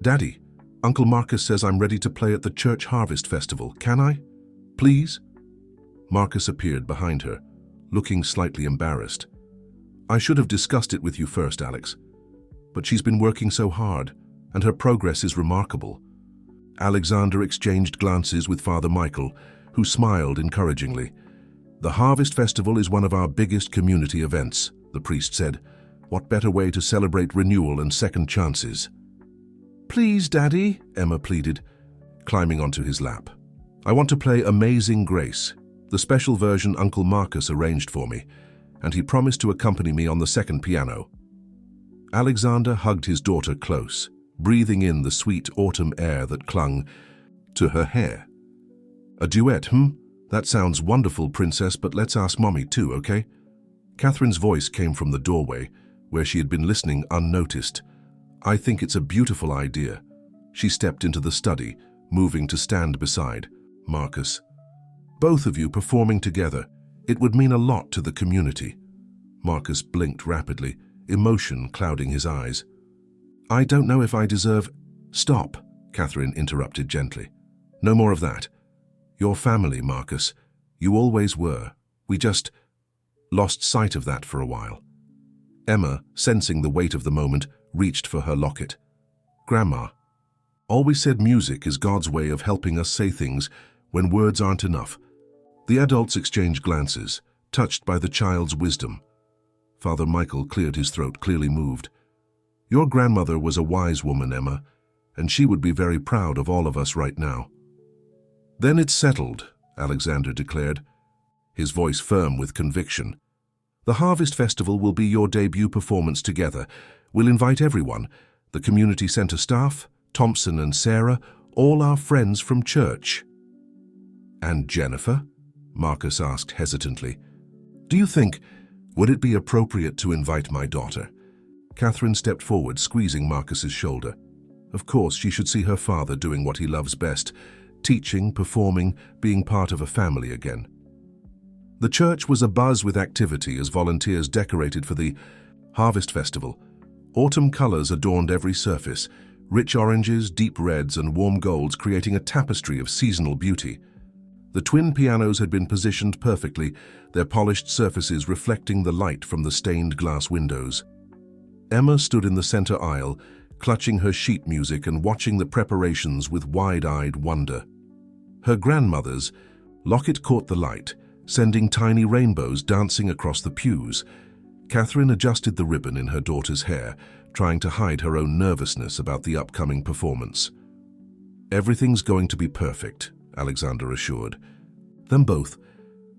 "Daddy, Uncle Marcus says I'm ready to play at the church harvest festival. Can I? Please?" Marcus appeared behind her, looking slightly embarrassed. "I should have discussed it with you first, Alex. But she's been working so hard, and her progress is remarkable." Alexander exchanged glances with Father Michael, who smiled encouragingly. "The Harvest Festival is one of our biggest community events," the priest said. "What better way to celebrate renewal and second chances?" "Please, Daddy," Emma pleaded, climbing onto his lap. "I want to play Amazing Grace, the special version Uncle Marcus arranged for me, and he promised to accompany me on the second piano." Alexander hugged his daughter close, breathing in the sweet autumn air that clung to her hair. "A duet, That sounds wonderful, Princess, but let's ask Mommy too, okay?" Catherine's voice came from the doorway, where she had been listening unnoticed. "I think it's a beautiful idea." She stepped into the study, moving to stand beside Marcus. "Both of you performing together, it would mean a lot to the community." Marcus blinked rapidly, emotion clouding his eyes. "I don't know if I deserve—" "Stop," Catherine interrupted gently. "No more of that. Your family, Marcus. You always were. We just lost sight of that for a while." Emma, sensing the weight of the moment, reached for her locket. "Grandma always said music is God's way of helping us say things when words aren't enough." The adults exchanged glances, touched by the child's wisdom. Father Michael cleared his throat, clearly moved. "Your grandmother was a wise woman, Emma, and she would be very proud of all of us right now." Then it's settled, Alexander declared, his voice firm with conviction. The Harvest Festival will be your debut performance together. We'll invite everyone, the community center staff, Thompson and Sarah, all our friends from church. And Jennifer? Marcus asked hesitantly. Do you think, would it be appropriate to invite my daughter? Catherine stepped forward, squeezing Marcus's shoulder. Of course, she should see her father doing what he loves best, teaching, performing, being part of a family again. The church was abuzz with activity as volunteers decorated for the Harvest Festival. Autumn colors adorned every surface, rich oranges, deep reds, and warm golds creating a tapestry of seasonal beauty. The twin pianos had been positioned perfectly, their polished surfaces reflecting the light from the stained glass windows. Emma stood in the center aisle, clutching her sheet music and watching the preparations with wide-eyed wonder. Her grandmother's locket caught the light, sending tiny rainbows dancing across the pews. Catherine adjusted the ribbon in her daughter's hair, trying to hide her own nervousness about the upcoming performance. Everything's going to be perfect, Alexander assured them both,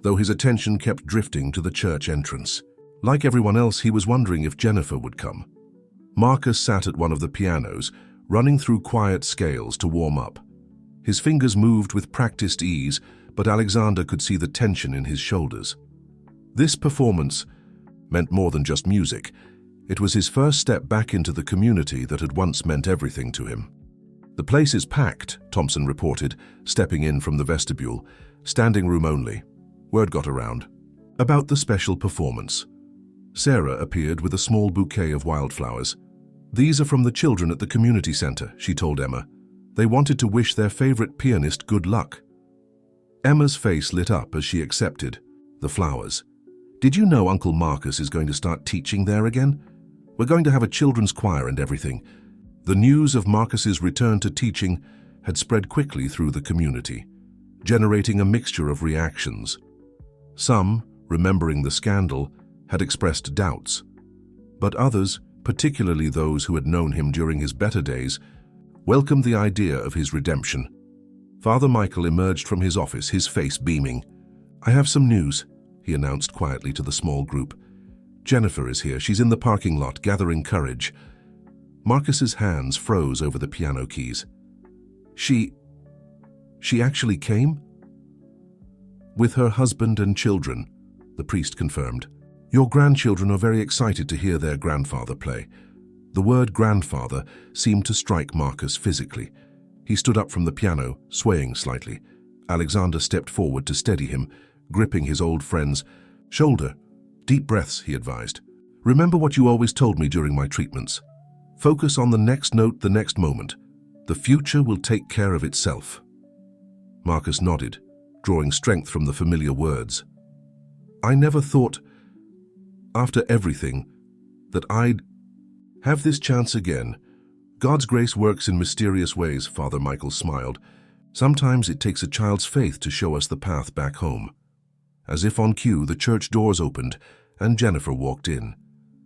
though his attention kept drifting to the church entrance. Like everyone else, he was wondering if Jennifer would come. Marcus sat at one of the pianos, running through quiet scales to warm up. His fingers moved with practiced ease, but Alexander could see the tension in his shoulders. This performance meant more than just music. It was his first step back into the community that had once meant everything to him. The place is packed, Thompson reported, stepping in from the vestibule. Standing room only. Word got around about the special performance. Sarah appeared with a small bouquet of wildflowers. These are from the children at the community center, she told Emma. They wanted to wish their favorite pianist good luck. Emma's face lit up as she accepted the flowers. Did you know Uncle Marcus is going to start teaching there again? We're going to have a children's choir and everything. The news of Marcus's return to teaching had spread quickly through the community, generating a mixture of reactions. Some, remembering the scandal, had expressed doubts, but others, particularly those who had known him during his better days, welcomed the idea of his redemption. Father Michael emerged from his office, his face beaming. I have some news, he announced quietly to the small group. Jennifer is here. She's in the parking lot, gathering courage. Marcus's hands froze over the piano keys. She actually came? With her husband and children, the priest confirmed. Your grandchildren are very excited to hear their grandfather play. The word grandfather seemed to strike Marcus physically. He stood up from the piano, swaying slightly. Alexander stepped forward to steady him, gripping his old friend's shoulder. Deep breaths, he advised. Remember what you always told me during my treatments. Focus on the next note, the next moment. The future will take care of itself. Marcus nodded, drawing strength from the familiar words. I never thought, after everything, that I'd have this chance again. God's grace works in mysterious ways, Father Michael smiled. Sometimes it takes a child's faith to show us the path back home. As if on cue, the church doors opened, and Jennifer walked in.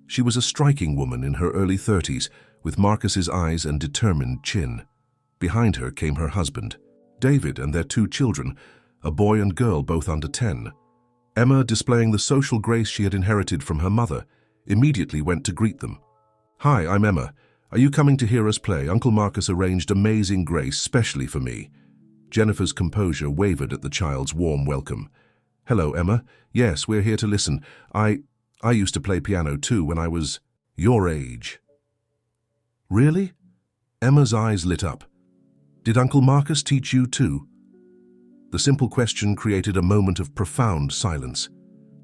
She was a striking woman in her early 30s, with Marcus's eyes and determined chin. Behind her came her husband, David, and their 2 children, a boy and girl both under 10. Emma, displaying the social grace she had inherited from her mother, immediately went to greet them. Hi, I'm Emma. Are you coming to hear us play? Uncle Marcus arranged Amazing Grace specially for me. Jennifer's composure wavered at the child's warm welcome. Hello, Emma. Yes, we're here to listen. I used to play piano too when I was your age. Really? Emma's eyes lit up. Did Uncle Marcus teach you too? The simple question created a moment of profound silence.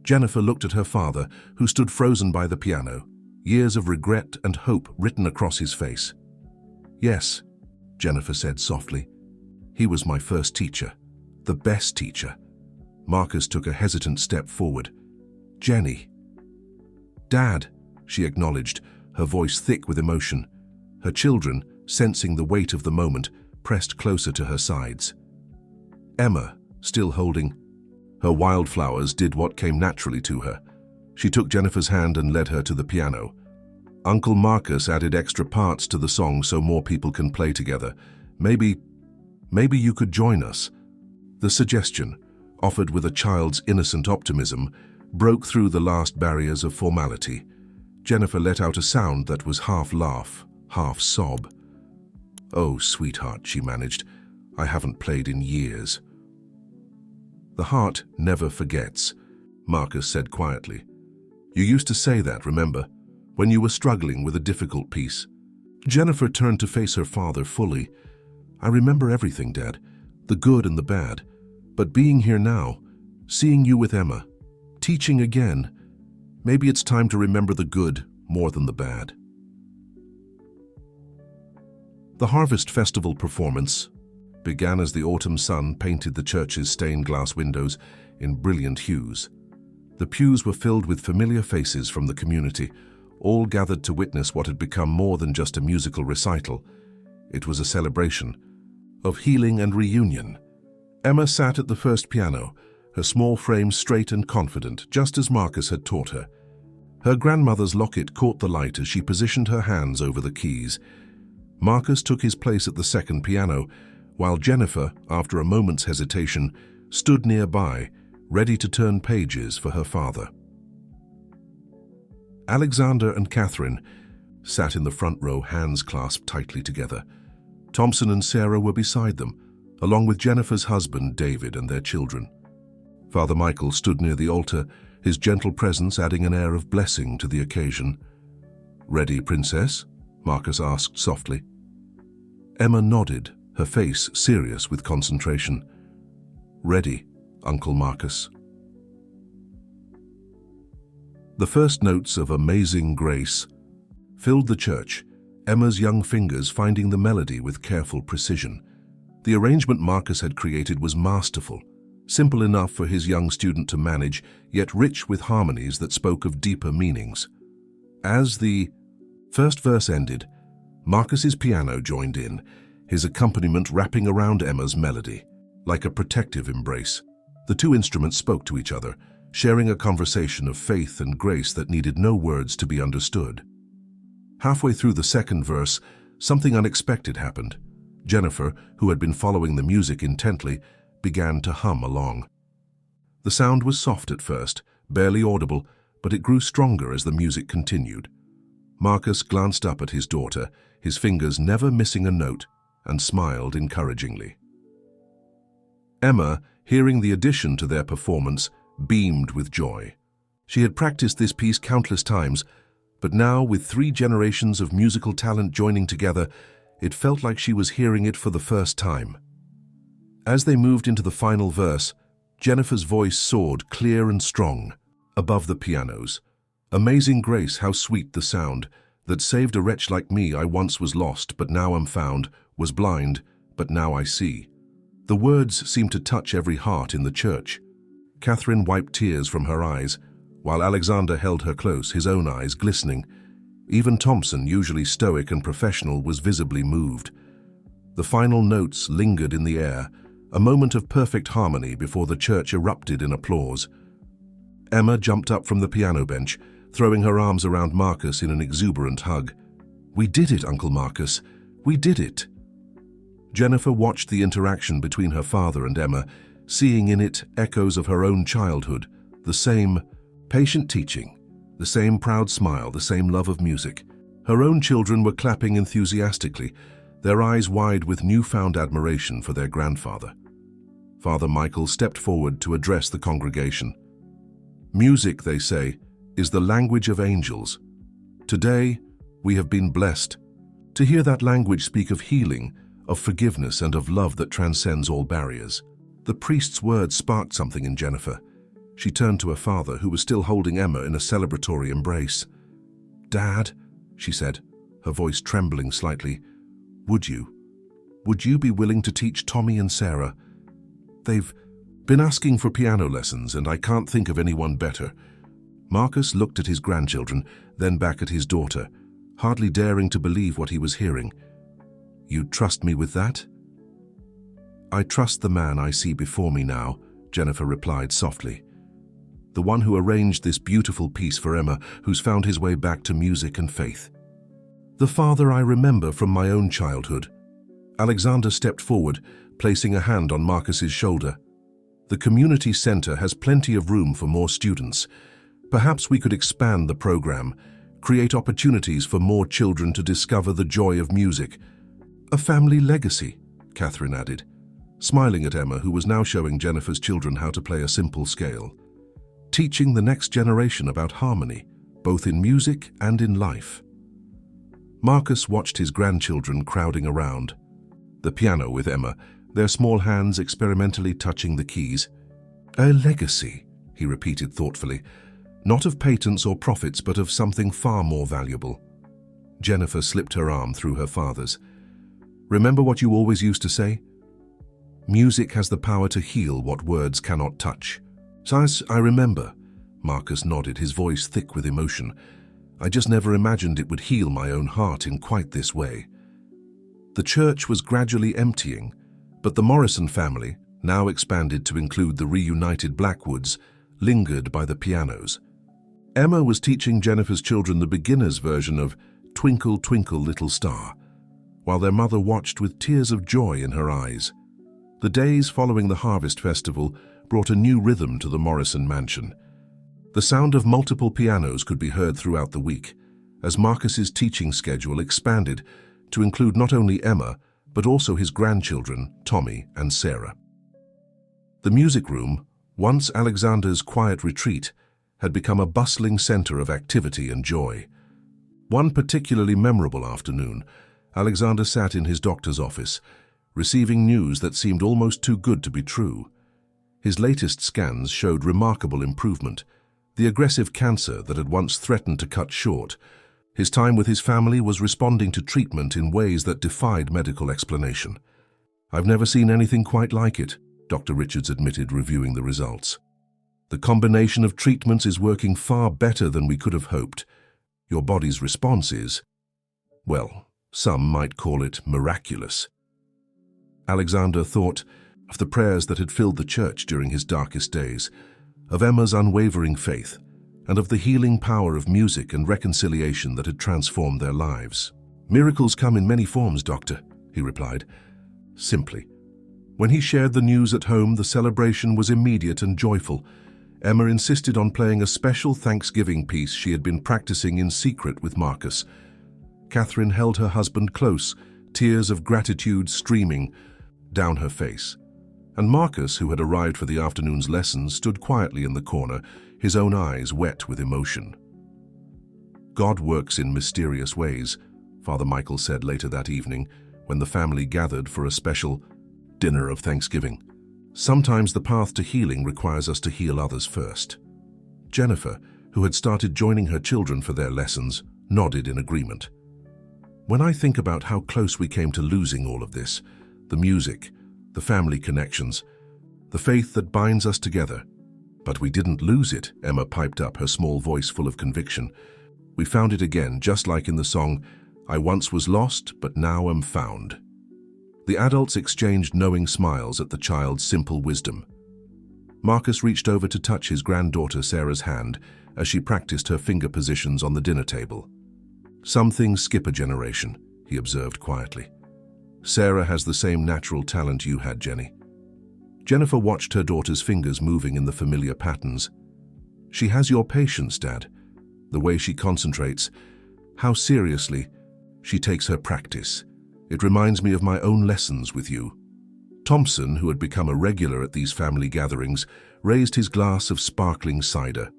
Jennifer looked at her father, who stood frozen by the piano, years of regret and hope written across his face. Yes, Jennifer said softly. He was my first teacher, the best teacher. Marcus took a hesitant step forward. Jenny. Dad, she acknowledged, her voice thick with emotion. Her children, sensing the weight of the moment, pressed closer to her sides. Emma, still holding her wildflowers, did what came naturally to her. She took Jennifer's hand and led her to the piano. Uncle Marcus added extra parts to the song so more people can play together. Maybe you could join us. The suggestion, offered with a child's innocent optimism, broke through the last barriers of formality. Jennifer let out a sound that was half laugh, half sob. "Oh, sweetheart," she managed, "I haven't played in years." "The heart never forgets," Marcus said quietly. "You used to say that, remember, when you were struggling with a difficult piece." Jennifer turned to face her father fully. "I remember everything, Dad, the good and the bad. But being here now, seeing you with Emma, teaching again, maybe it's time to remember the good more than the bad." The Harvest Festival performance began as the autumn sun painted the church's stained glass windows in brilliant hues. The pews were filled with familiar faces from the community, all gathered to witness what had become more than just a musical recital. It was a celebration of healing and reunion. Emma sat at the first piano, her small frame straight and confident, just as Marcus had taught her. Her grandmother's locket caught the light as she positioned her hands over the keys. Marcus took his place at the second piano, while Jennifer, after a moment's hesitation, stood nearby, ready to turn pages for her father. Alexander and Catherine sat in the front row, hands clasped tightly together. Thompson and Sarah were beside them, along with Jennifer's husband, David, and their children. Father Michael stood near the altar, his gentle presence adding an air of blessing to the occasion. "Ready, Princess?" Marcus asked softly. Emma nodded, her face serious with concentration. "Ready, Uncle Marcus." The first notes of Amazing Grace filled the church, Emma's young fingers finding the melody with careful precision. The arrangement Marcus had created was masterful, simple enough for his young student to manage, yet rich with harmonies that spoke of deeper meanings. As the first verse ended, Marcus's piano joined in, his accompaniment wrapping around Emma's melody, like a protective embrace. The two instruments spoke to each other, sharing a conversation of faith and grace that needed no words to be understood. Halfway through the second verse, something unexpected happened. Jennifer, who had been following the music intently, began to hum along. The sound was soft at first, barely audible, but it grew stronger as the music continued. Marcus glanced up at his daughter, his fingers never missing a note, and smiled encouragingly. Emma, hearing the addition to their performance, beamed with joy. She had practiced this piece countless times, but now, with 3 generations of musical talent joining together, it felt like she was hearing it for the first time. As they moved into the final verse, Jennifer's voice soared clear and strong, above the pianos. "Amazing grace, how sweet the sound, that saved a wretch like me. I once was lost, but now am found, was blind, but now I see." The words seemed to touch every heart in the church. Catherine wiped tears from her eyes, while Alexander held her close, his own eyes glistening. Even Thompson, usually stoic and professional, was visibly moved. The final notes lingered in the air, a moment of perfect harmony before the church erupted in applause. Emma jumped up from the piano bench, throwing her arms around Marcus in an exuberant hug. "We did it, Uncle Marcus. We did it." Jennifer watched the interaction between her father and Emma, seeing in it echoes of her own childhood, the same patient teaching, the same proud smile, the same love of music. Her own children were clapping enthusiastically, their eyes wide with newfound admiration for their grandfather. Father Michael stepped forward to address the congregation. "Music, they say, is the language of angels. Today, we have been blessed to hear that language speak of healing, of forgiveness, and of love that transcends all barriers." The priest's words sparked something in Jennifer. She turned to her father, who was still holding Emma in a celebratory embrace. "Dad," she said, her voice trembling slightly, Would you be willing to teach Tommy and Sarah? They've been asking for piano lessons, and I can't think of anyone better." Marcus looked at his grandchildren, then back at his daughter, hardly daring to believe what he was hearing. "You'd trust me with that?" "I trust the man I see before me now," Jennifer replied softly. "The one who arranged this beautiful piece for Emma, who's found his way back to music and faith. The father I remember from my own childhood." Alexander stepped forward, placing a hand on Marcus's shoulder. The community center has plenty of room for more students. Perhaps we could expand the program, create opportunities for more children to discover the joy of music. A family legacy, Catherine added, smiling at Emma, who was now showing Jennifer's children how to play a simple scale. Teaching the next generation about harmony, both in music and in life. Marcus watched his grandchildren crowding around the piano with Emma, their small hands experimentally touching the keys. A legacy, he repeated thoughtfully, not of patents or profits, but of something far more valuable. Jennifer slipped her arm through her father's. Remember what you always used to say? Music has the power to heal what words cannot touch. Sirs, I remember. Marcus nodded, his voice thick with emotion. I just never imagined it would heal my own heart in quite this way. The church was gradually emptying, but the Morrison family, now expanded to include the reunited Blackwoods, lingered by the pianos. Emma was teaching Jennifer's children the beginner's version of Twinkle, Twinkle, Little Star, while their mother watched with tears of joy in her eyes. The days following the Harvest Festival brought a new rhythm to the Morrison mansion. The sound of multiple pianos could be heard throughout the week, as Marcus's teaching schedule expanded to include not only Emma, but also his grandchildren, Tommy and Sarah. The music room, once Alexander's quiet retreat, had become a bustling center of activity and joy. One particularly memorable afternoon, Alexander sat in his doctor's office, receiving news that seemed almost too good to be true. His latest scans showed remarkable improvement. The aggressive cancer that had once threatened to cut short, his time with his family was responding to treatment in ways that defied medical explanation. I've never seen anything quite like it, Dr. Richards admitted, reviewing the results. The combination of treatments is working far better than we could have hoped. Your body's response is, well, some might call it miraculous. Alexander thought of the prayers that had filled the church during his darkest days, of Emma's unwavering faith, and of the healing power of music and reconciliation that had transformed their lives. Miracles come in many forms, Doctor, he replied, simply. When he shared the news at home, the celebration was immediate and joyful. Emma insisted on playing a special Thanksgiving piece she had been practicing in secret with Marcus. Catherine held her husband close, tears of gratitude streaming down her face. And Marcus, who had arrived for the afternoon's lessons, stood quietly in the corner, his own eyes wet with emotion. God works in mysterious ways, Father Michael said later that evening, when the family gathered for a special dinner of Thanksgiving. Sometimes the path to healing requires us to heal others first. Jennifer, who had started joining her children for their lessons, nodded in agreement. When I think about how close we came to losing all of this, the music, the family connections, the faith that binds us together. But we didn't lose it, Emma piped up, her small voice full of conviction. We found it again, just like in the song, I once was lost, but now am found. The adults exchanged knowing smiles at the child's simple wisdom. Marcus reached over to touch his granddaughter Sarah's hand as she practiced her finger positions on the dinner table. Some things skip a generation, he observed quietly. Sarah has the same natural talent you had, Jenny. Jennifer watched her daughter's fingers moving in the familiar patterns. She has your patience, Dad. The way she concentrates, how seriously she takes her practice. It reminds me of my own lessons with you. Thompson, who had become a regular at these family gatherings, raised his glass of sparkling cider.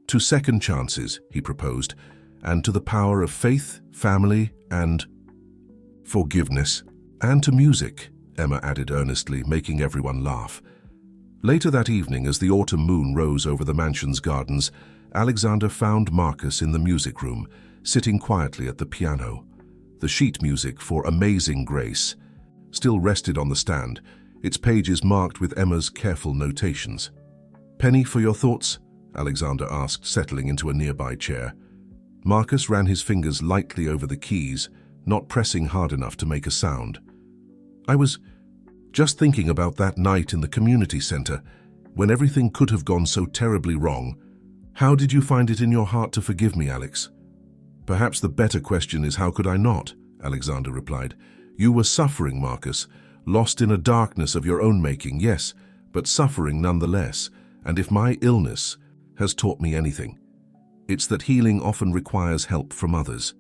To second chances, he proposed, and to the power of faith, family, and forgiveness. And to music, Emma added earnestly, making everyone laugh. Later that evening, as the autumn moon rose over the mansion's gardens, Alexander found Marcus in the music room, sitting quietly at the piano. The sheet music for Amazing Grace still rested on the stand, its pages marked with Emma's careful notations. Penny, for your thoughts? Alexander asked, settling into a nearby chair. Marcus ran his fingers lightly over the keys, not pressing hard enough to make a sound. I was just thinking about that night in the community center, when everything could have gone so terribly wrong. How did you find it in your heart to forgive me, Alex? Perhaps the better question is, how could I not? Alexander replied. You were suffering, Marcus, lost in a darkness of your own making, yes, but suffering nonetheless, and if my illness has taught me anything, it's that healing often requires help from others.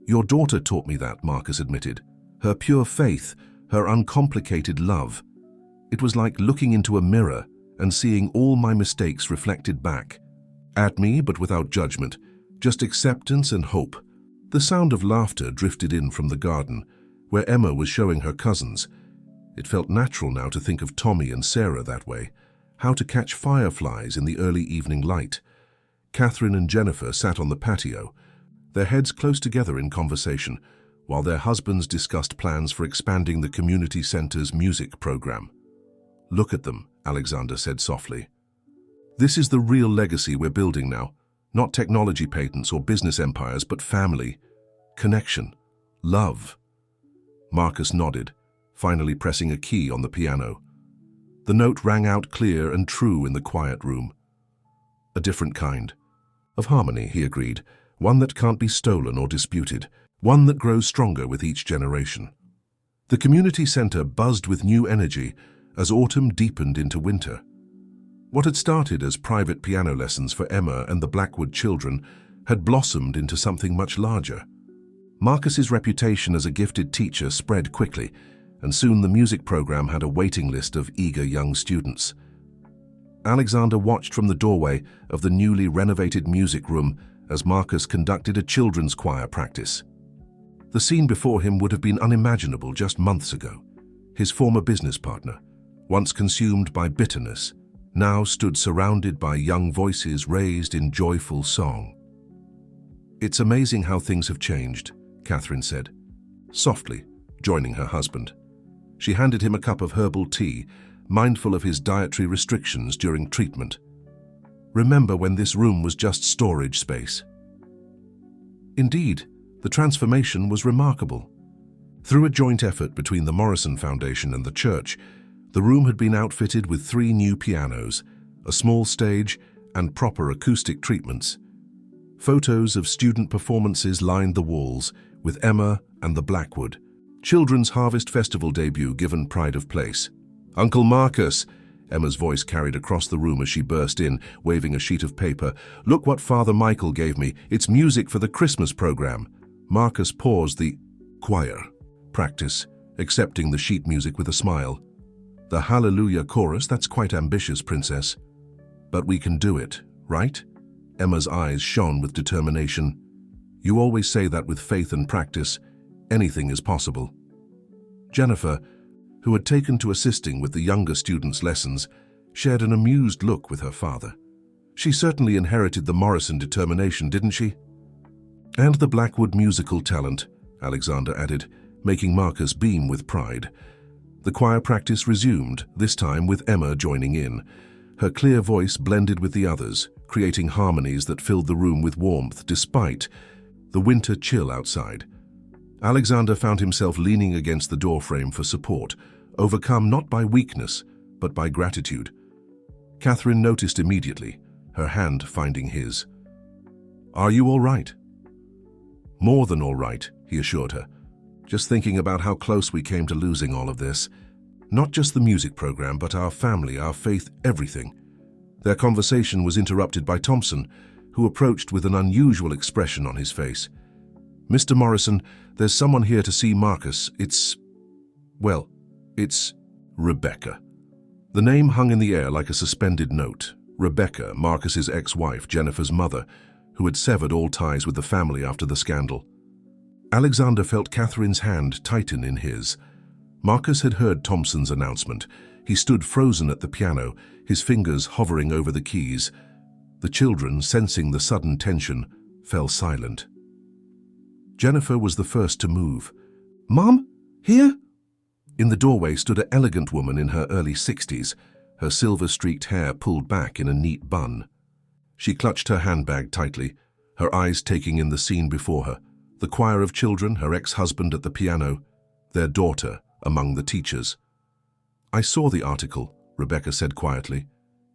Your daughter taught me that, Marcus admitted. Her pure faith, her uncomplicated love. It was like looking into a mirror and seeing all my mistakes reflected back at me, but without judgment, just acceptance and hope. The sound of laughter drifted in from the garden, where Emma was showing her cousins. It felt natural now to think of Tommy and Sarah that way, how to catch fireflies in the early evening light. Catherine and Jennifer sat on the patio, their heads close together in conversation, while their husbands discussed plans for expanding the community center's music program. "Look at them," Alexander said softly. "This is the real legacy we're building now. Not technology patents or business empires, but family, connection, love." Marcus nodded, finally pressing a key on the piano. The note rang out clear and true in the quiet room. A different kind of harmony, he agreed, one that can't be stolen or disputed, one that grows stronger with each generation. The community center buzzed with new energy as autumn deepened into winter. What had started as private piano lessons for Emma and the Blackwood children had blossomed into something much larger. Marcus's reputation as a gifted teacher spread quickly, and soon the music program had a waiting list of eager young students. Alexander watched from the doorway of the newly renovated music room as Marcus conducted a children's choir practice. The scene before him would have been unimaginable just months ago. His former business partner, once consumed by bitterness, now stood surrounded by young voices raised in joyful song. "It's amazing how things have changed," Catherine said, softly, joining her husband. She handed him a cup of herbal tea, mindful of his dietary restrictions during treatment. "Remember when this room was just storage space?" Indeed, the transformation was remarkable. Through a joint effort between the Morrison Foundation and the church, the room had been outfitted with 3 new pianos, a small stage, and proper acoustic treatments. Photos of student performances lined the walls, with Emma and the Blackwood Children's Harvest Festival debut given pride of place. "Uncle Marcus," Emma's voice carried across the room as she burst in, waving a sheet of paper. "Look what Father Michael gave me. It's music for the Christmas program." Marcus paused the choir practice, accepting the sheet music with a smile. "The Hallelujah chorus, that's quite ambitious, Princess. But we can do it, right?" Emma's eyes shone with determination. "You always say that with faith and practice, anything is possible." Jennifer, who had taken to assisting with the younger students' lessons, shared an amused look with her father. "She certainly inherited the Morrison determination, didn't she?" "And the Blackwood musical talent," Alexander added, making Marcus beam with pride. The choir practice resumed, this time with Emma joining in. Her clear voice blended with the others, creating harmonies that filled the room with warmth despite the winter chill outside. Alexander found himself leaning against the doorframe for support, overcome not by weakness, but by gratitude. Catherine noticed immediately, her hand finding his. "Are you all right?" "More than all right," he assured her. "Just thinking about how close we came to losing all of this. Not just the music program, but our family, our faith, everything." Their conversation was interrupted by Thompson, who approached with an unusual expression on his face. "Mr. Morrison, there's someone here to see Marcus. It's Rebecca." The name hung in the air like a suspended note. Rebecca, Marcus's ex-wife, Jennifer's mother, who had severed all ties with the family after the scandal. Alexander felt Catherine's hand tighten in his. Marcus had heard Thompson's announcement. He stood frozen at the piano, his fingers hovering over the keys. The children, sensing the sudden tension, fell silent. Jennifer was the first to move. "Mom? Here?" In the doorway stood an elegant woman in her early 60s, her silver-streaked hair pulled back in a neat bun. She clutched her handbag tightly, her eyes taking in the scene before her. The choir of children, her ex-husband at the piano, their daughter among the teachers. "I saw the article," Rebecca said quietly,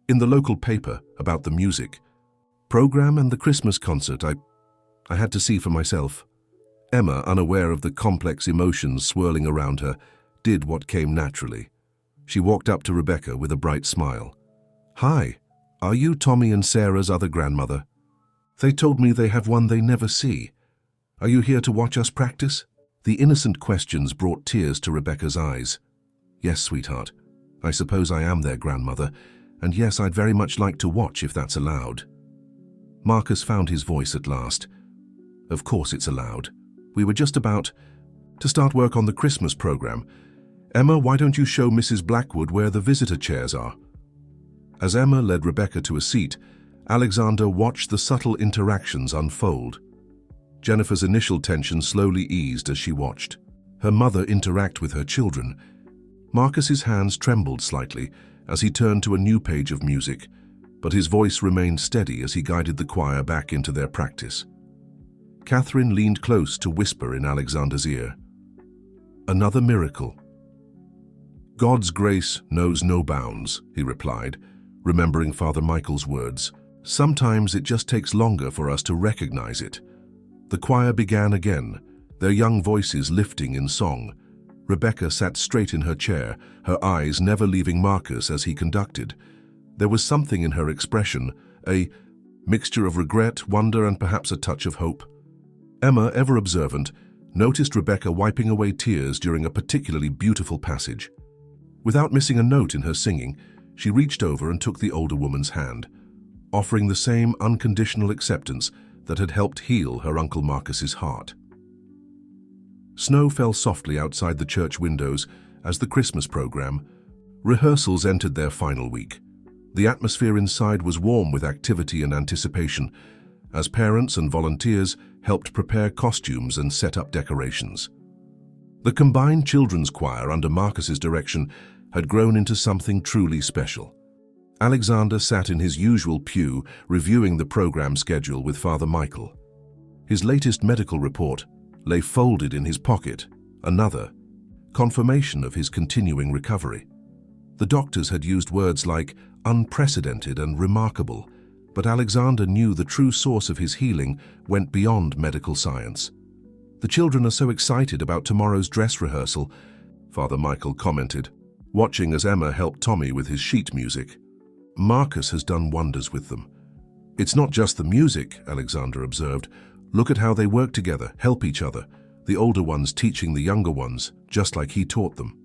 "in the local paper about the music program and the Christmas concert. I had to see for myself." Emma, unaware of the complex emotions swirling around her, did what came naturally. She walked up to Rebecca with a bright smile. "Hi, are you Tommy and Sarah's other grandmother? They told me they have one they never see. Are you here to watch us practice?" The innocent questions brought tears to Rebecca's eyes. "Yes, sweetheart. I suppose I am their grandmother, and yes, I'd very much like to watch if that's allowed." Marcus found his voice at last. "Of course it's allowed. We were just about to start work on the Christmas program. Emma, why don't you show Mrs. Blackwood where the visitor chairs are?" As Emma led Rebecca to a seat, Alexander watched the subtle interactions unfold. Jennifer's initial tension slowly eased as she watched her mother interact with her children. Marcus's hands trembled slightly as he turned to a new page of music, but his voice remained steady as he guided the choir back into their practice. Catherine leaned close to whisper in Alexander's ear, "Another miracle." "God's grace knows no bounds," he replied, remembering Father Michael's words. "Sometimes it just takes longer for us to recognize it." The choir began again, their young voices lifting in song. Rebecca sat straight in her chair, her eyes never leaving Marcus as he conducted. There was something in her expression, a mixture of regret, wonder, and perhaps a touch of hope. Emma, ever observant, noticed Rebecca wiping away tears during a particularly beautiful passage. Without missing a note in her singing, she reached over and took the older woman's hand, offering the same unconditional acceptance that had helped heal her Uncle Marcus's heart. Snow fell softly outside the church windows as the Christmas program. Rehearsals entered their final week. The atmosphere inside was warm with activity and anticipation, as parents and volunteers helped prepare costumes and set up decorations. The combined children's choir under Marcus's direction had grown into something truly special. Alexander sat in his usual pew, reviewing the program schedule with Father Michael. His latest medical report lay folded in his pocket, another confirmation of his continuing recovery. The doctors had used words like unprecedented and remarkable, but Alexander knew the true source of his healing went beyond medical science. "The children are so excited about tomorrow's dress rehearsal," Father Michael commented, watching as Emma helped Tommy with his sheet music. "Marcus has done wonders with them." "It's not just the music," Alexander observed. "Look at how they work together, help each other, the older ones teaching the younger ones, just like he taught them."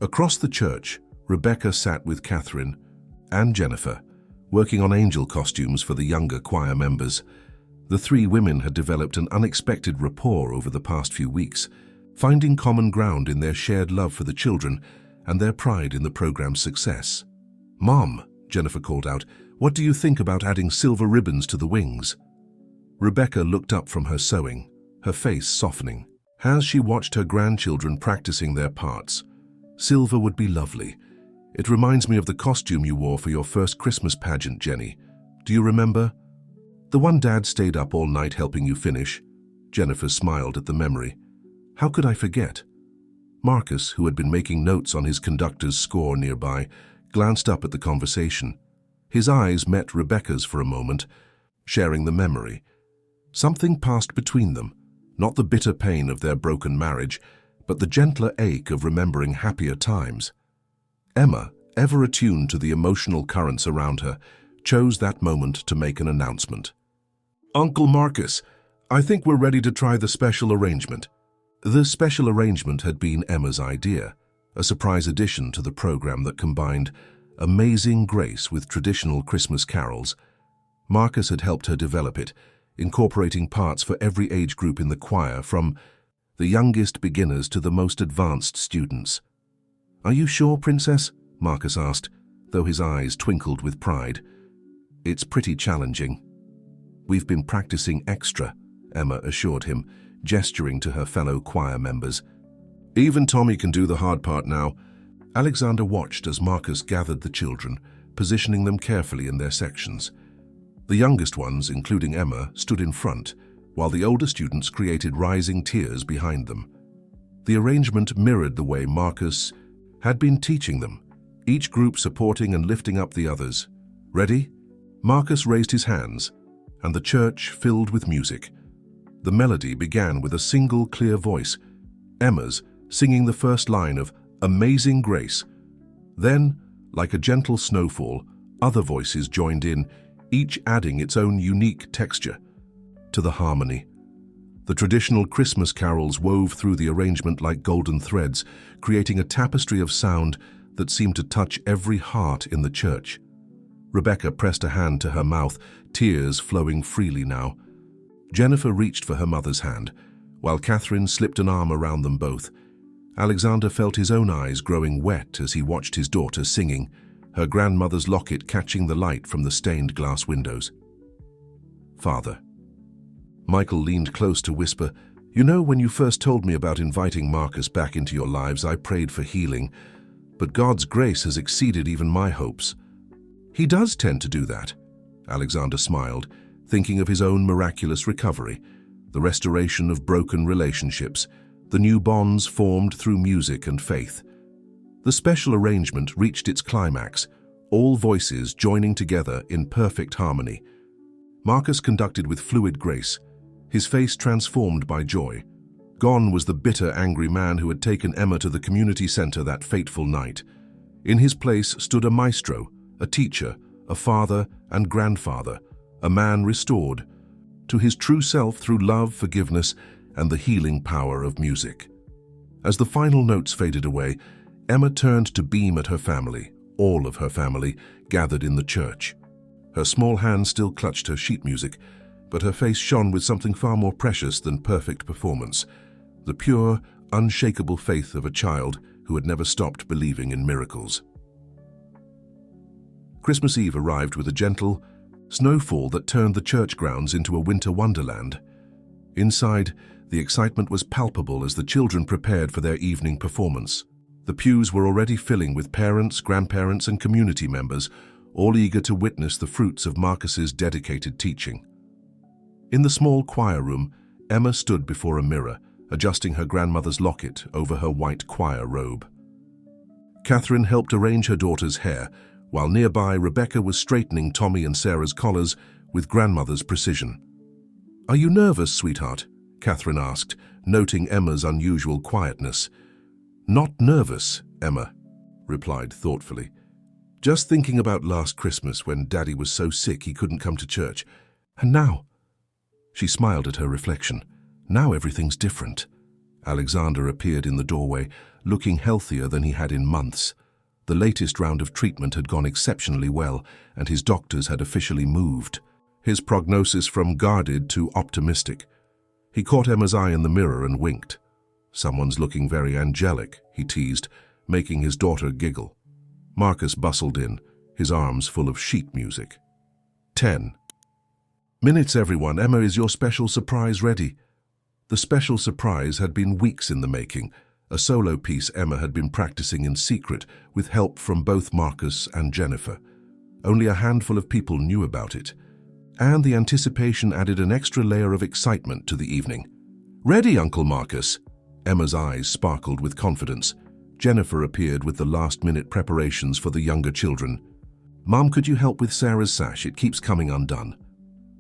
Across the church, Rebecca sat with Catherine and Jennifer, working on angel costumes for the younger choir members. The three women had developed an unexpected rapport over the past few weeks, finding common ground in their shared love for the children and their pride in the program's success. "Mom," Jennifer called out, "what do you think about adding silver ribbons to the wings?" Rebecca looked up from her sewing, her face softening. As she watched her grandchildren practicing their parts, "Silver would be lovely. It reminds me of the costume you wore for your first Christmas pageant, Jenny. Do you remember? The one Dad stayed up all night helping you finish." Jennifer smiled at the memory. "How could I forget?" Marcus, who had been making notes on his conductor's score nearby, glanced up at the conversation. His eyes met Rebecca's for a moment, sharing the memory. Something passed between them, not the bitter pain of their broken marriage, but the gentler ache of remembering happier times. Emma, ever attuned to the emotional currents around her, chose that moment to make an announcement. "Uncle Marcus, I think we're ready to try the special arrangement." The special arrangement had been Emma's idea, a surprise addition to the program that combined amazing grace with traditional Christmas carols. Marcus had helped her develop it, incorporating parts for every age group in the choir, from the youngest beginners to the most advanced students. "Are you sure, Princess?" Marcus asked, though his eyes twinkled with pride. "It's pretty challenging." "We've been practicing extra," Emma assured him, gesturing to her fellow choir members. "Even Tommy can do the hard part now." Alexander watched as Marcus gathered the children, positioning them carefully in their sections. The youngest ones, including Emma, stood in front, while the older students created rising tiers behind them. The arrangement mirrored the way Marcus had been teaching them, each group supporting and lifting up the others. "Ready?" Marcus raised his hands, and the church filled with music. The melody began with a single clear voice, Emma's, singing the first line of "Amazing Grace," Then, like a gentle snowfall, other voices joined in, each adding its own unique texture to the harmony. The traditional Christmas carols wove through the arrangement like golden threads, creating a tapestry of sound that seemed to touch every heart in the church. Rebecca pressed a hand to her mouth, tears flowing freely now. Jennifer reached for her mother's hand, while Catherine slipped an arm around them both. Alexander felt his own eyes growing wet as he watched his daughter singing, her grandmother's locket catching the light from the stained glass windows. "Father." Michael leaned close to whisper, "You know, when you first told me about inviting Marcus back into your lives, I prayed for healing, but God's grace has exceeded even my hopes." "He does tend to do that," Alexander smiled, thinking of his own miraculous recovery, the restoration of broken relationships, the new bonds formed through music and faith. The special arrangement reached its climax, all voices joining together in perfect harmony. Marcus conducted with fluid grace, his face transformed by joy. Gone was the bitter, angry man who had taken Emma to the community center that fateful night. In his place stood a maestro, a teacher, a father and grandfather, a man restored to his true self through love, forgiveness, and the healing power of music. As the final notes faded away, Emma turned to beam at her family, all of her family, gathered in the church. Her small hand still clutched her sheet music, but her face shone with something far more precious than perfect performance, the pure, unshakable faith of a child who had never stopped believing in miracles. Christmas Eve arrived with a gentle snowfall that turned the church grounds into a winter wonderland. Inside, the excitement was palpable as the children prepared for their evening performance. The pews were already filling with parents, grandparents, and community members, all eager to witness the fruits of Marcus's dedicated teaching. In the small choir room, Emma stood before a mirror, adjusting her grandmother's locket over her white choir robe. Catherine helped arrange her daughter's hair, while nearby Rebecca was straightening Tommy and Sarah's collars with grandmother's precision. "Are you nervous, sweetheart?" Catherine asked, noting Emma's unusual quietness. "Not nervous," Emma replied thoughtfully. "Just thinking about last Christmas when Daddy was so sick he couldn't come to church. And now..." She smiled at her reflection. "Now everything's different." Alexander appeared in the doorway, looking healthier than he had in months. The latest round of treatment had gone exceptionally well, and his doctors had officially moved. His prognosis from guarded to optimistic. He caught Emma's eye in the mirror and winked. "Someone's looking very angelic," he teased, making his daughter giggle. Marcus bustled in, his arms full of sheet music. 10 minutes, everyone. Emma, is your special surprise ready? The special surprise had been weeks in the making, a solo piece Emma had been practicing in secret with help from both Marcus and Jennifer. Only a handful of people knew about it, and the anticipation added an extra layer of excitement to the evening. "Ready, Uncle Marcus?" Emma's eyes sparkled with confidence. Jennifer appeared with the last-minute preparations for the younger children. "Mom, could you help with Sarah's sash? It keeps coming undone."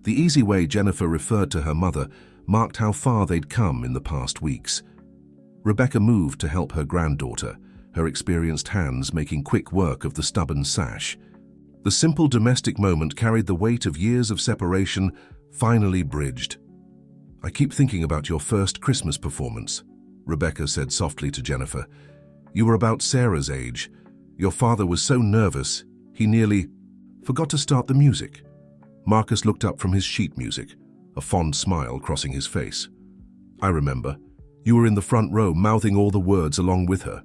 The easy way Jennifer referred to her mother marked how far they'd come in the past weeks. Rebecca moved to help her granddaughter, her experienced hands making quick work of the stubborn sash. The simple domestic moment carried the weight of years of separation, finally bridged. "I keep thinking about your first Christmas performance," Rebecca said softly to Jennifer. "You were about Sarah's age. Your father was so nervous, he nearly forgot to start the music." Marcus looked up from his sheet music, a fond smile crossing his face. "I remember. You were in the front row, mouthing all the words along with her."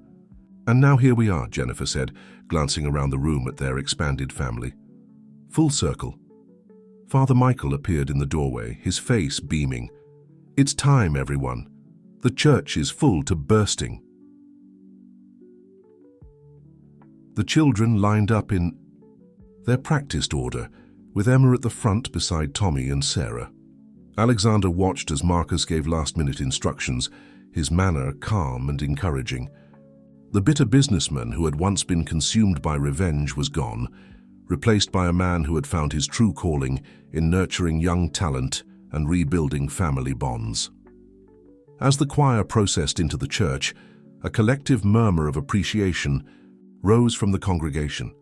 "And now here we are," Jennifer said, glancing around the room at their expanded family. Full circle. Father Michael appeared in the doorway, his face beaming. "It's time, everyone. The church is full to bursting." The children lined up in their practiced order, with Emma at the front beside Tommy and Sarah. Alexander watched as Marcus gave last-minute instructions, his manner calm and encouraging. The bitter businessman who had once been consumed by revenge was gone, replaced by a man who had found his true calling in nurturing young talent and rebuilding family bonds. As the choir processed into the church, a collective murmur of appreciation rose from the congregation.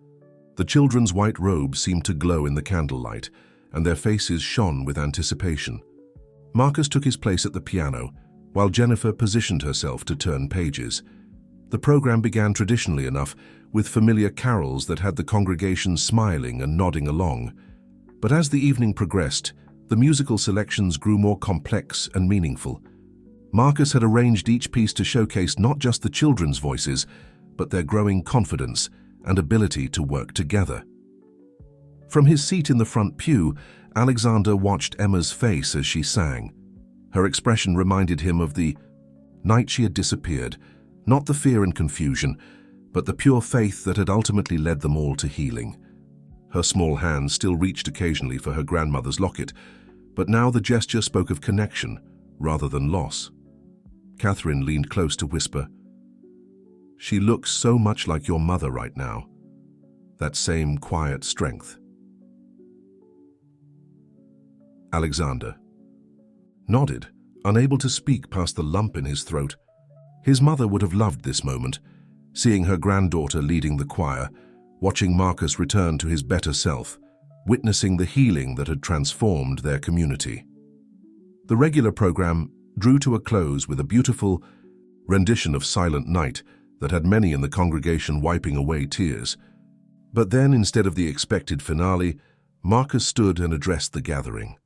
The children's white robes seemed to glow in the candlelight, and their faces shone with anticipation. Marcus took his place at the piano, while Jennifer positioned herself to turn pages. The program began traditionally enough, with familiar carols that had the congregation smiling and nodding along. But as the evening progressed, the musical selections grew more complex and meaningful. Marcus had arranged each piece to showcase not just the children's voices, but their growing confidence and ability to work together. From his seat in the front pew, Alexander watched Emma's face as she sang. Her expression reminded him of the night she had disappeared, not the fear and confusion, but the pure faith that had ultimately led them all to healing. Her small hand still reached occasionally for her grandmother's locket, but now the gesture spoke of connection rather than loss. Catherine leaned close to whisper, "She looks so much like your mother right now. That same quiet strength." Alexander nodded, unable to speak past the lump in his throat. His mother would have loved this moment, seeing her granddaughter leading the choir, watching Marcus return to his better self, witnessing the healing that had transformed their community. The regular program drew to a close with a beautiful rendition of Silent Night that had many in the congregation wiping away tears. But then, instead of the expected finale, Marcus stood and addressed the gathering.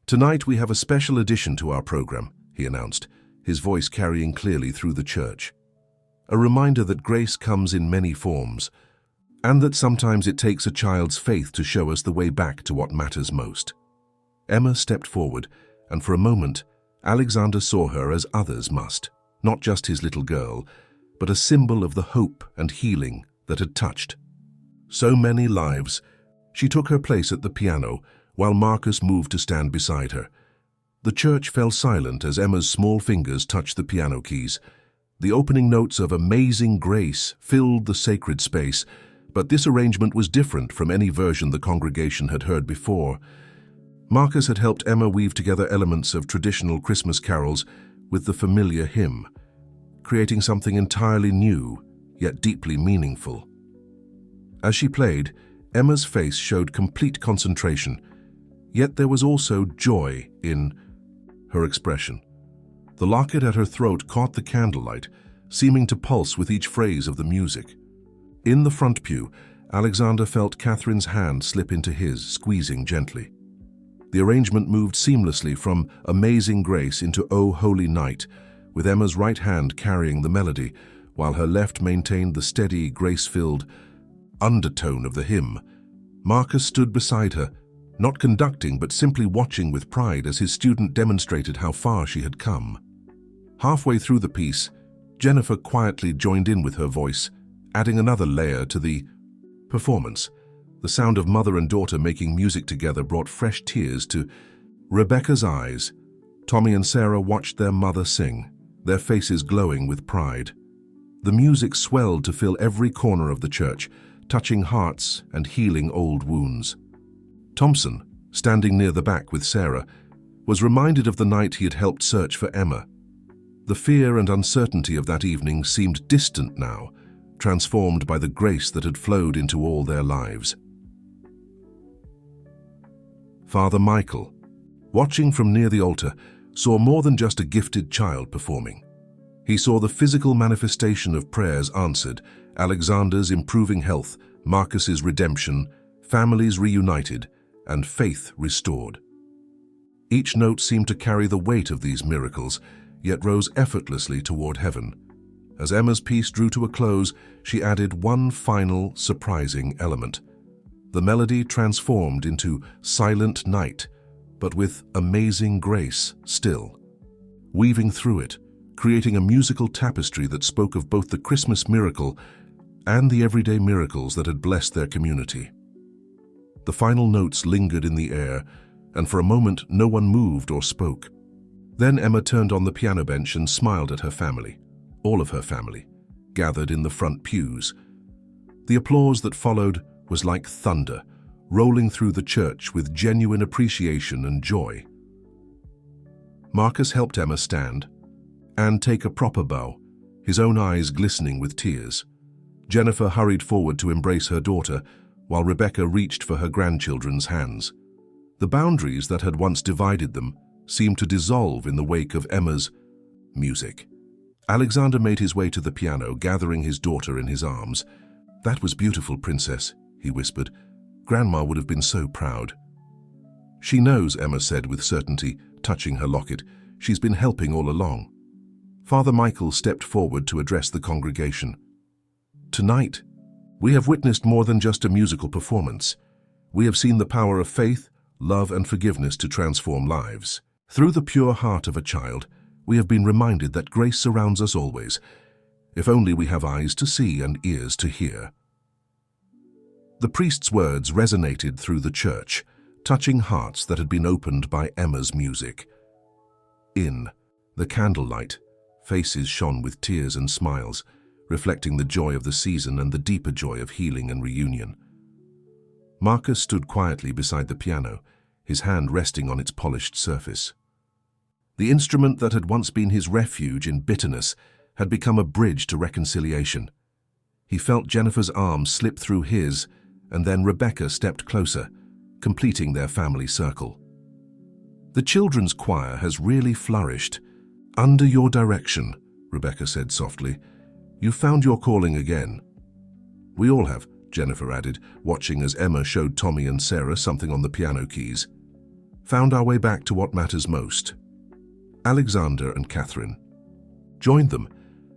"Tonight we have a special addition to our program," he announced, his voice carrying clearly through the church. "A reminder that grace comes in many forms, and that sometimes it takes a child's faith to show us the way back to what matters most." Emma stepped forward, and for a moment, Alexander saw her as others must, not just his little girl, but a symbol of the hope and healing that had touched so many lives. She took her place at the piano, while Marcus moved to stand beside her. The church fell silent as Emma's small fingers touched the piano keys. The opening notes of Amazing Grace filled the sacred space, but this arrangement was different from any version the congregation had heard before. Marcus had helped Emma weave together elements of traditional Christmas carols with the familiar hymn, creating something entirely new, yet deeply meaningful. As she played, Emma's face showed complete concentration, yet there was also joy in her expression. The locket at her throat caught the candlelight, seeming to pulse with each phrase of the music. In the front pew, Alexander felt Catherine's hand slip into his, squeezing gently. The arrangement moved seamlessly from Amazing Grace into O Holy Night, with Emma's right hand carrying the melody, while her left maintained the steady, grace-filled undertone of the hymn. Marcus stood beside her, not conducting but simply watching with pride as his student demonstrated how far she had come. Halfway through the piece, Jennifer quietly joined in with her voice, adding another layer to the performance. The sound of mother and daughter making music together brought fresh tears to Rebecca's eyes. Tommy and Sarah watched their mother sing, their faces glowing with pride. The music swelled to fill every corner of the church, touching hearts and healing old wounds. Thompson, standing near the back with Sarah, was reminded of the night he had helped search for Emma. The fear and uncertainty of that evening seemed distant now, transformed by the grace that had flowed into all their lives. Father Michael, watching from near the altar, saw more than just a gifted child performing. He saw the physical manifestation of prayers answered, Alexander's improving health, Marcus's redemption, families reunited, and faith restored. Each note seemed to carry the weight of these miracles, yet rose effortlessly toward heaven. As Emma's piece drew to a close, she added one final, surprising element. The melody transformed into Silent Night, but with Amazing Grace still. Weaving through it, creating a musical tapestry that spoke of both the Christmas miracle and the everyday miracles that had blessed their community. The final notes lingered in the air, and for a moment no one moved or spoke. Then Emma turned on the piano bench and smiled at her family, all of her family, gathered in the front pews. The applause that followed was like thunder, rolling through the church with genuine appreciation and joy. Marcus helped Emma stand and take a proper bow, his own eyes glistening with tears. Jennifer hurried forward to embrace her daughter, while Rebecca reached for her grandchildren's hands. The boundaries that had once divided them seemed to dissolve in the wake of Emma's music. Alexander made his way to the piano, gathering his daughter in his arms. "That was beautiful, Princess," he whispered. "Grandma would have been so proud." "She knows," Emma said with certainty, touching her locket. "She's been helping all along." Father Michael stepped forward to address the congregation. "Tonight, we have witnessed more than just a musical performance. We have seen the power of faith, love, and forgiveness to transform lives. Through the pure heart of a child, we have been reminded that grace surrounds us always, if only we have eyes to see and ears to hear." The priest's words resonated through the church, touching hearts that had been opened by Emma's music. In the candlelight, faces shone with tears and smiles, reflecting the joy of the season and the deeper joy of healing and reunion. Marcus stood quietly beside the piano, his hand resting on its polished surface. The instrument that had once been his refuge in bitterness had become a bridge to reconciliation. He felt Jennifer's arm slip through his, and then Rebecca stepped closer, completing their family circle. "The children's choir has really flourished. Under your direction," Rebecca said softly. "You found your calling again." "We all have," Jennifer added, watching as Emma showed Tommy and Sarah something on the piano keys. "Found our way back to what matters most." Alexander and Catherine joined them,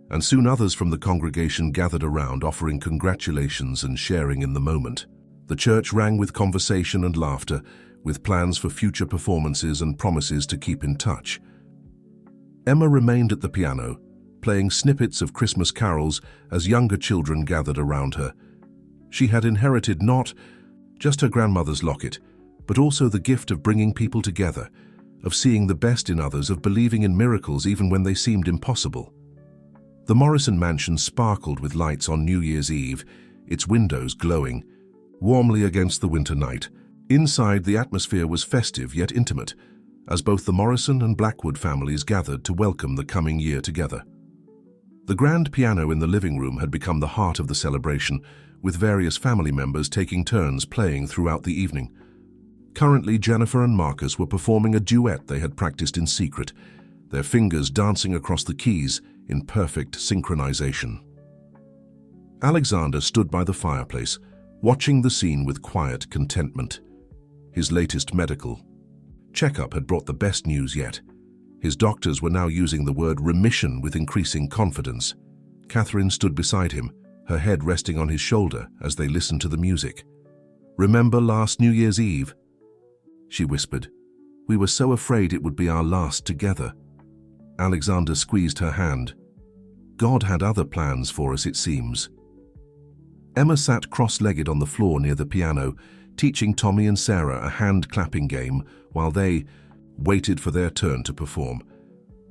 and soon others from the congregation gathered around, offering congratulations and sharing in the moment. The church rang with conversation and laughter, with plans for future performances and promises to keep in touch. Emma remained at the piano, playing snippets of Christmas carols as younger children gathered around her. She had inherited not just her grandmother's locket, but also the gift of bringing people together, of seeing the best in others, of believing in miracles even when they seemed impossible. The Morrison mansion sparkled with lights on New Year's Eve, its windows glowing warmly against the winter night. Inside, the atmosphere was festive yet intimate, as both the Morrison and Blackwood families gathered to welcome the coming year together. The grand piano in the living room had become the heart of the celebration, with various family members taking turns playing throughout the evening. Currently, Jennifer and Marcus were performing a duet they had practiced in secret, their fingers dancing across the keys in perfect synchronization. Alexander stood by the fireplace, watching the scene with quiet contentment. His latest medical checkup had brought the best news yet. His doctors were now using the word remission with increasing confidence. Catherine stood beside him, her head resting on his shoulder as they listened to the music. "Remember last New Year's Eve?" she whispered. "We were so afraid it would be our last together." Alexander squeezed her hand. "God had other plans for us, it seems." Emma sat cross-legged on the floor near the piano, teaching Tommy and Sarah a hand-clapping game while they waited for their turn to perform.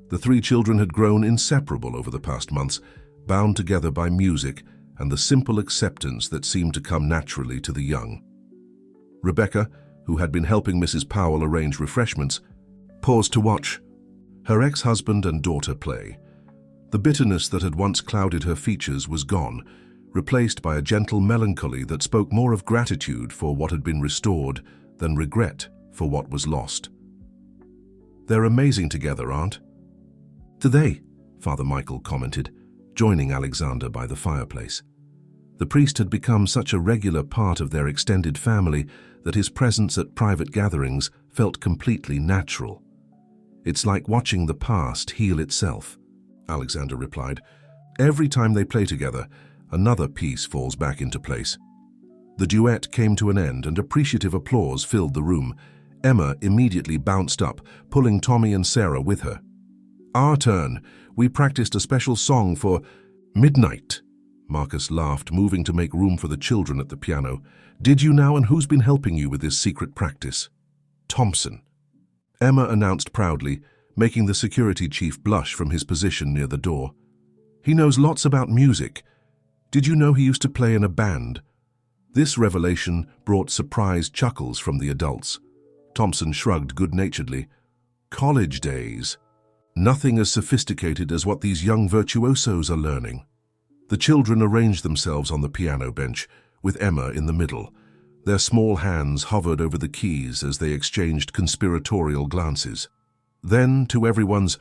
The three children had grown inseparable over the past months, bound together by music and the simple acceptance that seemed to come naturally to the young. Rebecca, who had been helping Mrs. Powell arrange refreshments, paused to watch her ex-husband and daughter play. The bitterness that had once clouded her features was gone, replaced by a gentle melancholy that spoke more of gratitude for what had been restored than regret for what was lost. "They're amazing together, aren't they?" Father Michael commented, joining Alexander by the fireplace. The priest had become such a regular part of their extended family that his presence at private gatherings felt completely natural. "It's like watching the past heal itself," Alexander replied. "Every time they play together, another piece falls back into place." The duet came to an end and appreciative applause filled the room. Emma immediately bounced up, pulling Tommy and Sarah with her. "Our turn. We practiced a special song for midnight." Marcus laughed, moving to make room for the children at the piano. "Did you now, and who's been helping you with this secret practice?" "Thompson," Emma announced proudly, making the security chief blush from his position near the door. "He knows lots about music. Did you know he used to play in a band?" This revelation brought surprised chuckles from the adults. Thompson shrugged good-naturedly. "College days. Nothing as sophisticated as what these young virtuosos are learning." The children arranged themselves on the piano bench, with Emma in the middle. Their small hands hovered over the keys as they exchanged conspiratorial glances. Then, to everyone's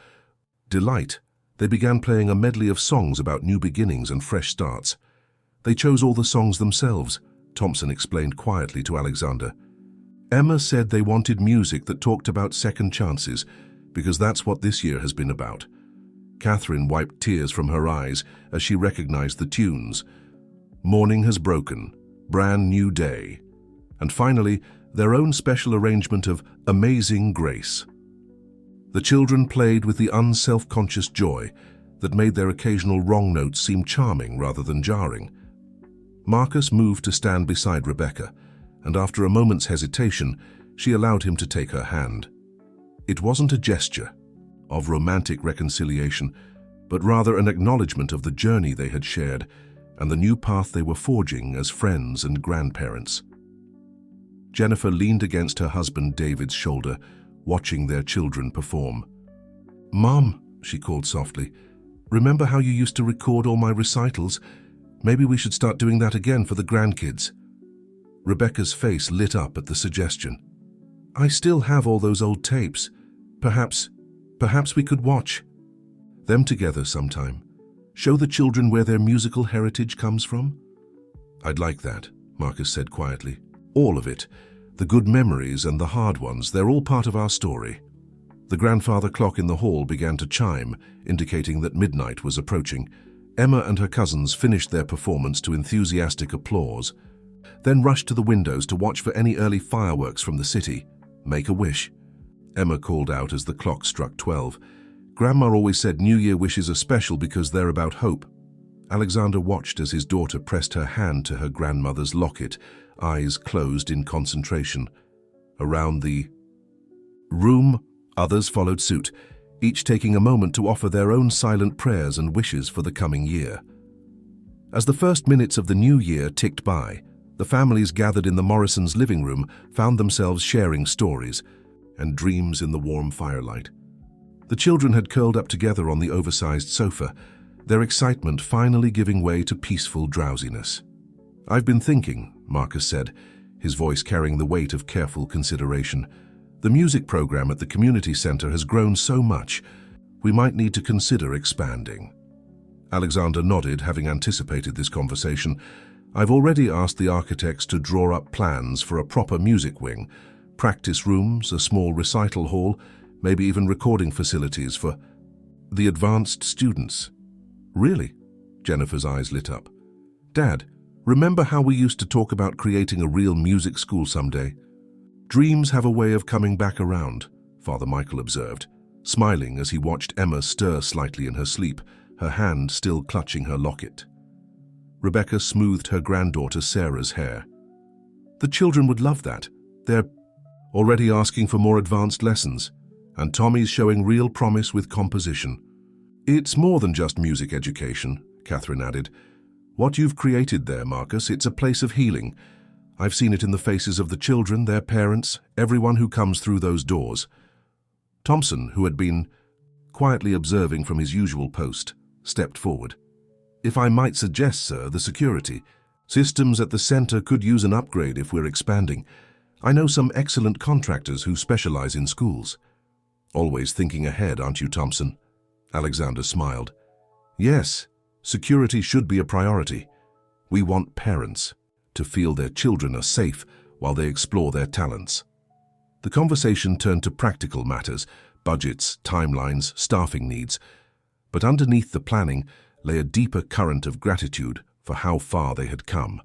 delight, they began playing a medley of songs about new beginnings and fresh starts. They chose all the songs themselves, Thompson explained quietly to Alexander. Emma said they wanted music that talked about second chances, because that's what this year has been about. Catherine wiped tears from her eyes as she recognized the tunes. Morning has broken, brand new day. And finally, their own special arrangement of Amazing Grace. The children played with the unself-conscious joy that made their occasional wrong notes seem charming rather than jarring. Marcus moved to stand beside Rebecca, and after a moment's hesitation, she allowed him to take her hand. It wasn't a gesture of romantic reconciliation, but rather an acknowledgement of the journey they had shared and the new path they were forging as friends and grandparents. Jennifer leaned against her husband David's shoulder, watching their children perform. "Mom," she called softly, "remember how you used to record all my recitals? Maybe we should start doing that again for the grandkids." Rebecca's face lit up at the suggestion. "I still have all those old tapes. Perhaps we could watch them together sometime. Show the children where their musical heritage comes from." "I'd like that," Marcus said quietly. "All of it. The good memories and the hard ones, they're all part of our story." The grandfather clock in the hall began to chime, indicating that midnight was approaching. Emma and her cousins finished their performance to enthusiastic applause, then rushed to the windows to watch for any early fireworks from the city. "Make a wish," Emma called out as the clock struck 12. "Grandma always said New Year wishes are special because they're about hope." Alexander watched as his daughter pressed her hand to her grandmother's locket, eyes closed in concentration. Around the room, others followed suit, each taking a moment to offer their own silent prayers and wishes for the coming year. As the first minutes of the new year ticked by, the families gathered in the Morrisons' living room found themselves sharing stories and dreams in the warm firelight. The children had curled up together on the oversized sofa, their excitement finally giving way to peaceful drowsiness. "I've been thinking," Marcus said, his voice carrying the weight of careful consideration. "The music program at the community center has grown so much, we might need to consider expanding." Alexander nodded, having anticipated this conversation. "I've already asked the architects to draw up plans for a proper music wing, practice rooms, a small recital hall, maybe even recording facilities for the advanced students." "Really?" Jennifer's eyes lit up. "Dad, remember how we used to talk about creating a real music school someday?" "Dreams have a way of coming back around," Father Michael observed, smiling as he watched Emma stir slightly in her sleep, her hand still clutching her locket. Rebecca smoothed her granddaughter Sarah's hair. "The children would love that. They're already asking for more advanced lessons, and Tommy's showing real promise with composition." "It's more than just music education," Catherine added. "What you've created there, Marcus, it's a place of healing. I've seen it in the faces of the children, their parents, everyone who comes through those doors." Thompson, who had been quietly observing from his usual post, stepped forward. "If I might suggest, sir, the security systems at the center could use an upgrade if we're expanding. I know some excellent contractors who specialize in schools." "Always thinking ahead, aren't you, Thompson?" Alexander smiled. "Yes, security should be a priority. We want parents to feel their children are safe while they explore their talents." The conversation turned to practical matters, budgets, timelines, staffing needs. But underneath the planning lay a deeper current of gratitude for how far they had come.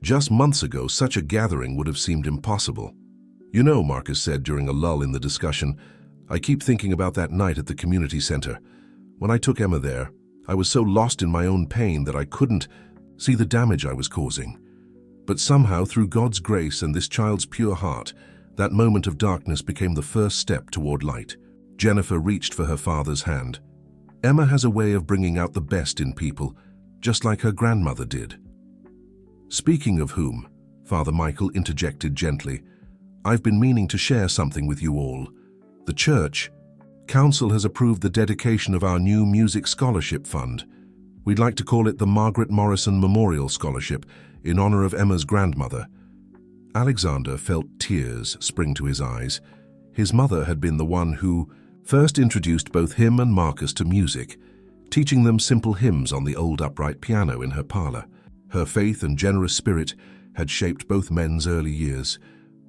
Just months ago, such a gathering would have seemed impossible. "You know," Marcus said during a lull in the discussion, "I keep thinking about that night at the community center. When I took Emma there, I was so lost in my own pain that I couldn't see the damage I was causing. But somehow, through God's grace and this child's pure heart, that moment of darkness became the first step toward light." Jennifer reached for her father's hand. "Emma has a way of bringing out the best in people, just like her grandmother did." "Speaking of whom," Father Michael interjected gently, "I've been meaning to share something with you all. The church council has approved the dedication of our new music scholarship fund. We'd like to call it the Margaret Morrison Memorial Scholarship in honor of Emma's grandmother." Alexander felt tears spring to his eyes. His mother had been the one who first introduced both him and Marcus to music, teaching them simple hymns on the old upright piano in her parlor. Her faith and generous spirit had shaped both men's early years,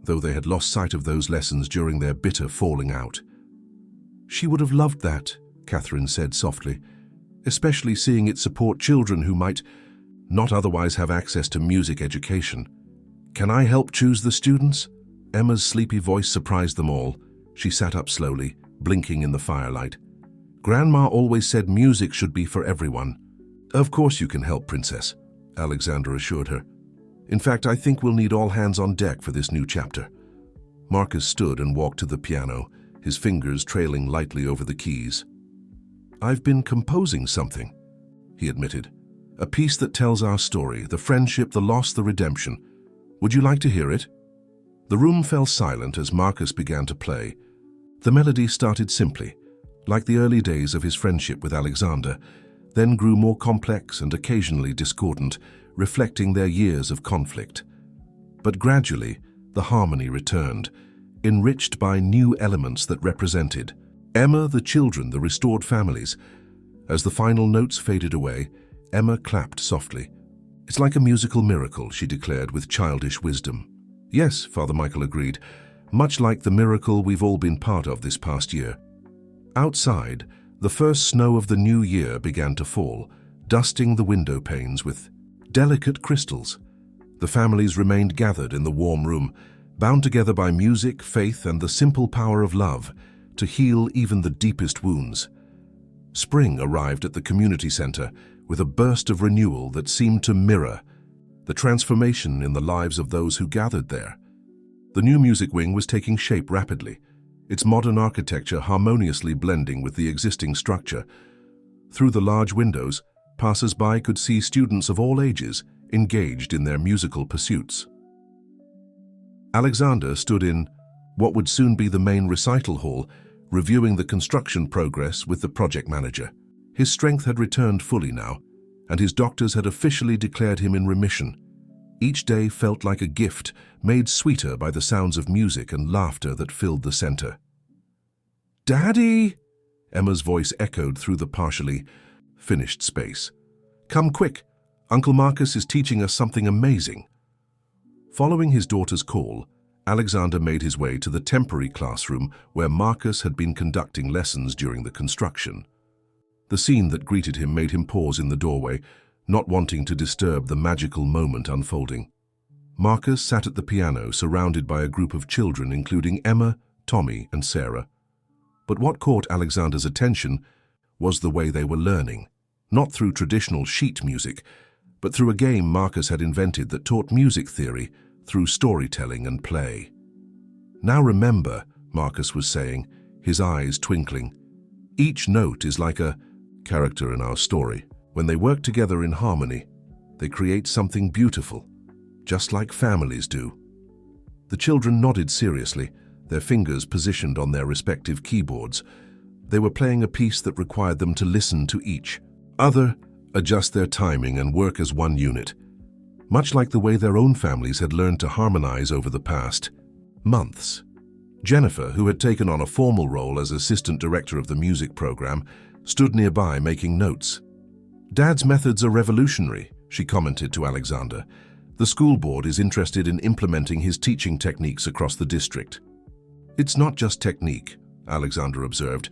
though they had lost sight of those lessons during their bitter falling out. "She would have loved that," Catherine said softly, "especially seeing it support children who might not otherwise have access to music education. Can I help choose the students?" Emma's sleepy voice surprised them all. She sat up slowly, blinking in the firelight. "Grandma always said music should be for everyone." "Of course you can help, Princess," Alexander assured her. "In fact, I think we'll need all hands on deck for this new chapter." Marcus stood and walked to the piano, his fingers trailing lightly over the keys. "I've been composing something," he admitted. "A piece that tells our story, the friendship, the loss, the redemption. Would you like to hear it?" The room fell silent as Marcus began to play. The melody started simply, like the early days of his friendship with Alexander, then grew more complex and occasionally discordant, reflecting their years of conflict. But gradually, the harmony returned, enriched by new elements that represented Emma, the children, the restored families. As the final notes faded away, Emma clapped softly. "It's like a musical miracle," she declared with childish wisdom. "Yes," Father Michael agreed, "much like the miracle we've all been part of this past year." Outside, the first snow of the new year began to fall, dusting the window panes with delicate crystals. The families remained gathered in the warm room, bound together by music, faith, and the simple power of love to heal even the deepest wounds. Spring arrived at the community center with a burst of renewal that seemed to mirror the transformation in the lives of those who gathered there. The new music wing was taking shape rapidly, its modern architecture harmoniously blending with the existing structure. Through the large windows, passers-by could see students of all ages engaged in their musical pursuits. Alexander stood in what would soon be the main recital hall, reviewing the construction progress with the project manager. His strength had returned fully now, and his doctors had officially declared him in remission. Each day felt like a gift, made sweeter by the sounds of music and laughter that filled the center. "Daddy!" Emma's voice echoed through the partially finished space. "Come quick! Uncle Marcus is teaching us something amazing." Following his daughter's call, Alexander made his way to the temporary classroom where Marcus had been conducting lessons during the construction. The scene that greeted him made him pause in the doorway, not wanting to disturb the magical moment unfolding. Marcus sat at the piano, surrounded by a group of children including Emma, Tommy, and Sarah. But what caught Alexander's attention was the way they were learning, not through traditional sheet music, but through a game Marcus had invented that taught music theory through storytelling and play. "Now remember," Marcus was saying, his eyes twinkling, "each note is like a character in our story. When they work together in harmony, they create something beautiful, just like families do." The children nodded seriously, their fingers positioned on their respective keyboards. They were playing a piece that required them to listen to each other, adjust their timing, and work as one unit, much like the way their own families had learned to harmonize over the past months. Jennifer, who had taken on a formal role as assistant director of the music program, stood nearby making notes. "Dad's methods are revolutionary," she commented to Alexander. "The school board is interested in implementing his teaching techniques across the district." "It's not just technique," Alexander observed.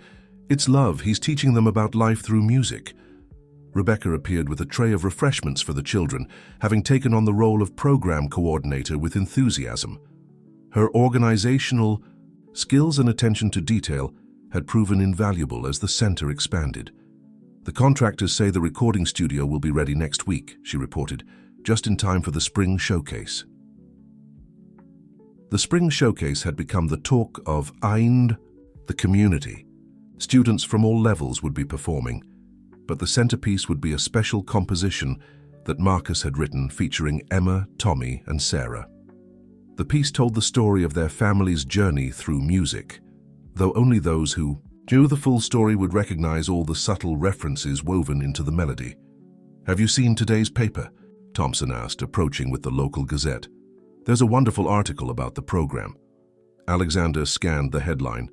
"It's love. He's teaching them about life through music." Rebecca appeared with a tray of refreshments for the children, having taken on the role of program coordinator with enthusiasm. Her organizational skills and attention to detail had proven invaluable as the center expanded. "The contractors say the recording studio will be ready next week," she reported, just in time for the spring showcase. The spring showcase had become the talk of Aind, the community. Students from all levels would be performing, but the centerpiece would be a special composition that Marcus had written featuring Emma, Tommy, and Sarah. The piece told the story of their family's journey through music, though only those who knew the full story would recognize all the subtle references woven into the melody. "Have you seen today's paper?" Thompson asked, approaching with the local gazette. "There's a wonderful article about the program." Alexander scanned the headline.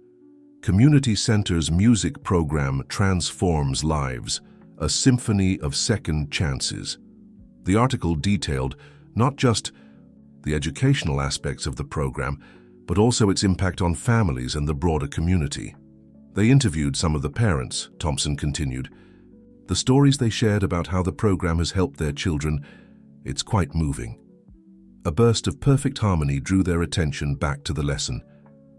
"Community Center's music program transforms lives, a symphony of second chances." The article detailed not just the educational aspects of the program, but also its impact on families and the broader community. They interviewed some of the parents, Thompson continued. The stories they shared about how the program has helped their children, it's quite moving. A burst of perfect harmony drew their attention back to the lesson.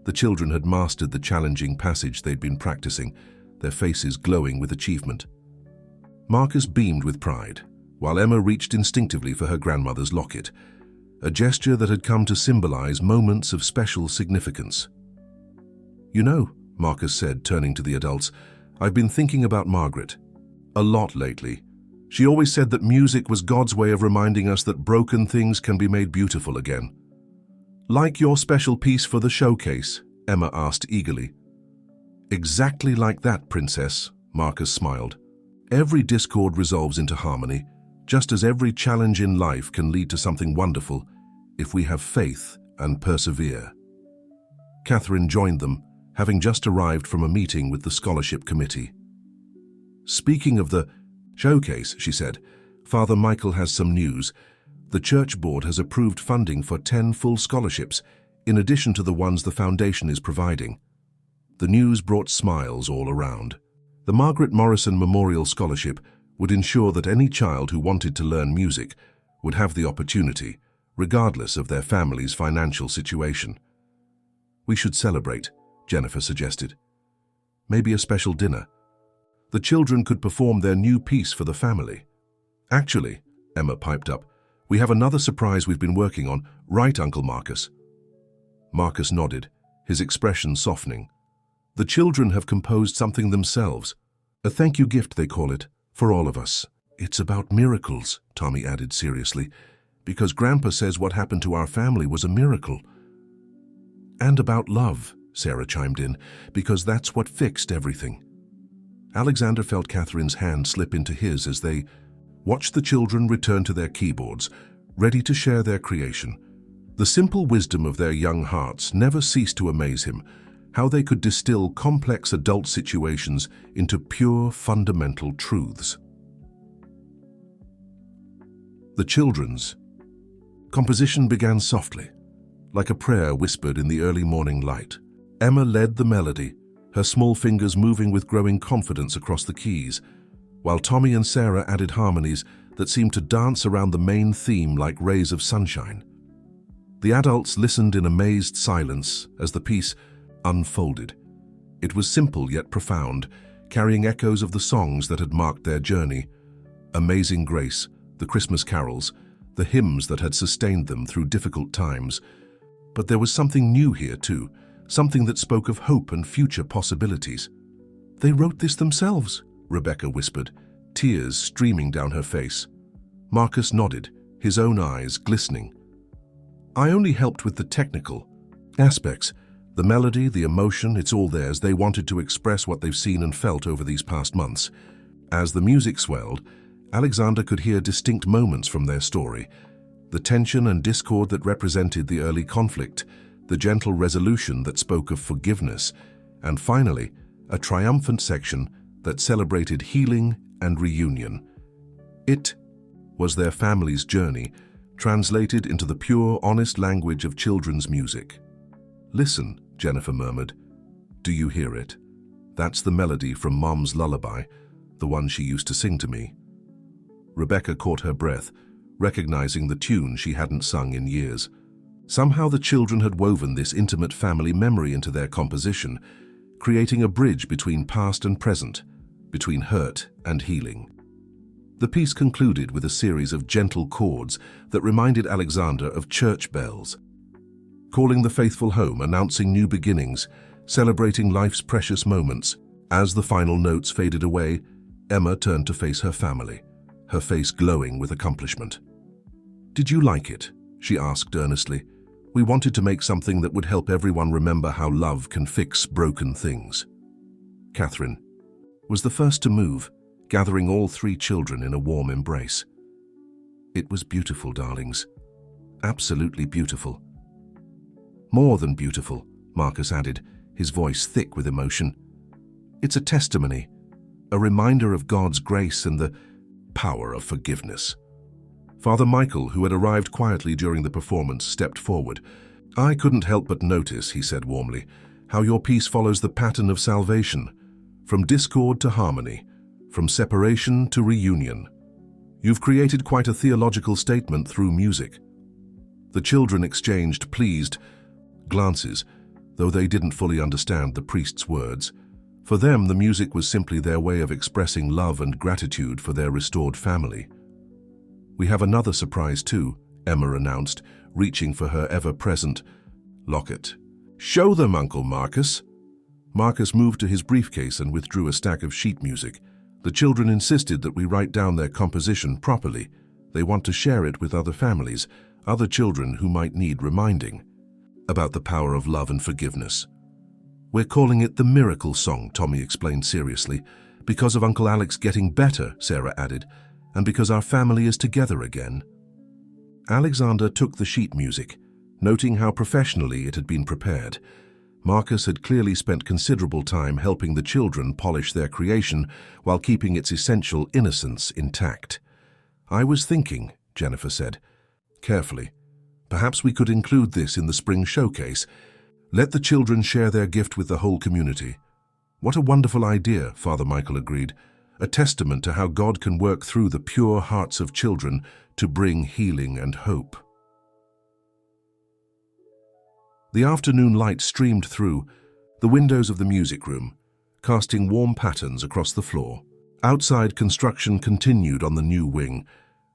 The children had mastered the challenging passage they'd been practicing, their faces glowing with achievement. Marcus beamed with pride, while Emma reached instinctively for her grandmother's locket, a gesture that had come to symbolize moments of special significance. "You know," Marcus said, turning to the adults, "I've been thinking about Margaret a lot lately. She always said that music was God's way of reminding us that broken things can be made beautiful again." "Like your special piece for the showcase?" Emma asked eagerly. "Exactly like that, Princess," Marcus smiled. "Every discord resolves into harmony, just as every challenge in life can lead to something wonderful if we have faith and persevere." Catherine joined them, having just arrived from a meeting with the scholarship committee. "Speaking of the showcase," she said, "Father Michael has some news. The church board has approved funding for 10 full scholarships, in addition to the ones the foundation is providing." The news brought smiles all around. The Margaret Morrison Memorial Scholarship would ensure that any child who wanted to learn music would have the opportunity, regardless of their family's financial situation. "We should celebrate," Jennifer suggested. "Maybe a special dinner. The children could perform their new piece for the family." "Actually," Emma piped up, "we have another surprise we've been working on, right, Uncle Marcus?" Marcus nodded, his expression softening. "The children have composed something themselves. A thank you gift, they call it, for all of us." "It's about miracles," Tommy added seriously, "because Grandpa says what happened to our family was a miracle." "And about love," Sarah chimed in, "because that's what fixed everything." Alexander felt Catherine's hand slip into his as they watched the children return to their keyboards, ready to share their creation. The simple wisdom of their young hearts never ceased to amaze him, how they could distill complex adult situations into pure, fundamental truths. The children's composition began softly, like a prayer whispered in the early morning light. Emma led the melody, her small fingers moving with growing confidence across the keys, while Tommy and Sarah added harmonies that seemed to dance around the main theme like rays of sunshine. The adults listened in amazed silence as the piece unfolded. It was simple yet profound, carrying echoes of the songs that had marked their journey. Amazing Grace, the Christmas carols, the hymns that had sustained them through difficult times. But there was something new here too, something that spoke of hope and future possibilities. "They wrote this themselves," Rebecca whispered, tears streaming down her face. Marcus nodded, his own eyes glistening. "I only helped with the technical aspects. The melody, the emotion, it's all theirs. They wanted to express what they've seen and felt over these past months." As the music swelled, Alexander could hear distinct moments from their story. The tension and discord that represented the early conflict, the gentle resolution that spoke of forgiveness, and finally, a triumphant section that celebrated healing and reunion. It was their family's journey, translated into the pure, honest language of children's music. "Listen," Jennifer murmured. "Do you hear it? That's the melody from Mom's lullaby, the one she used to sing to me." Rebecca caught her breath, recognizing the tune she hadn't sung in years. Somehow the children had woven this intimate family memory into their composition, creating a bridge between past and present, between hurt and healing. The piece concluded with a series of gentle chords that reminded Alexander of church bells, calling the faithful home, announcing new beginnings, celebrating life's precious moments. As the final notes faded away, Emma turned to face her family, her face glowing with accomplishment. "Did you like it?" she asked earnestly. "We wanted to make something that would help everyone remember how love can fix broken things." Catherine was the first to move, gathering all three children in a warm embrace. "It was beautiful, darlings. Absolutely beautiful." "More than beautiful," Marcus added, his voice thick with emotion. "It's a testimony, a reminder of God's grace and the power of forgiveness." Father Michael, who had arrived quietly during the performance, stepped forward. "I couldn't help but notice," he said warmly, "how your piece follows the pattern of salvation, from discord to harmony, from separation to reunion. You've created quite a theological statement through music." The children exchanged pleased glances, though they didn't fully understand the priest's words. For them, the music was simply their way of expressing love and gratitude for their restored family. "We have another surprise too," Emma announced, reaching for her ever-present locket. "Show them, Uncle Marcus." Marcus moved to his briefcase and withdrew a stack of sheet music. The children insisted that we write down their composition properly. They want to share it with other families, other children who might need reminding about the power of love and forgiveness. "We're calling it the Miracle Song," Tommy explained seriously. "Because of Uncle Alex getting better," Sarah added, "and because our family is together again." Alexander took the sheet music, noting how professionally it had been prepared. Marcus had clearly spent considerable time helping the children polish their creation while keeping its essential innocence intact. "I was thinking," Jennifer said, carefully, "perhaps we could include this in the spring showcase. Let the children share their gift with the whole community." "What a wonderful idea," Father Michael agreed, "a testament to how God can work through the pure hearts of children to bring healing and hope." The afternoon light streamed through the windows of the music room, casting warm patterns across the floor. Outside, construction continued on the new wing,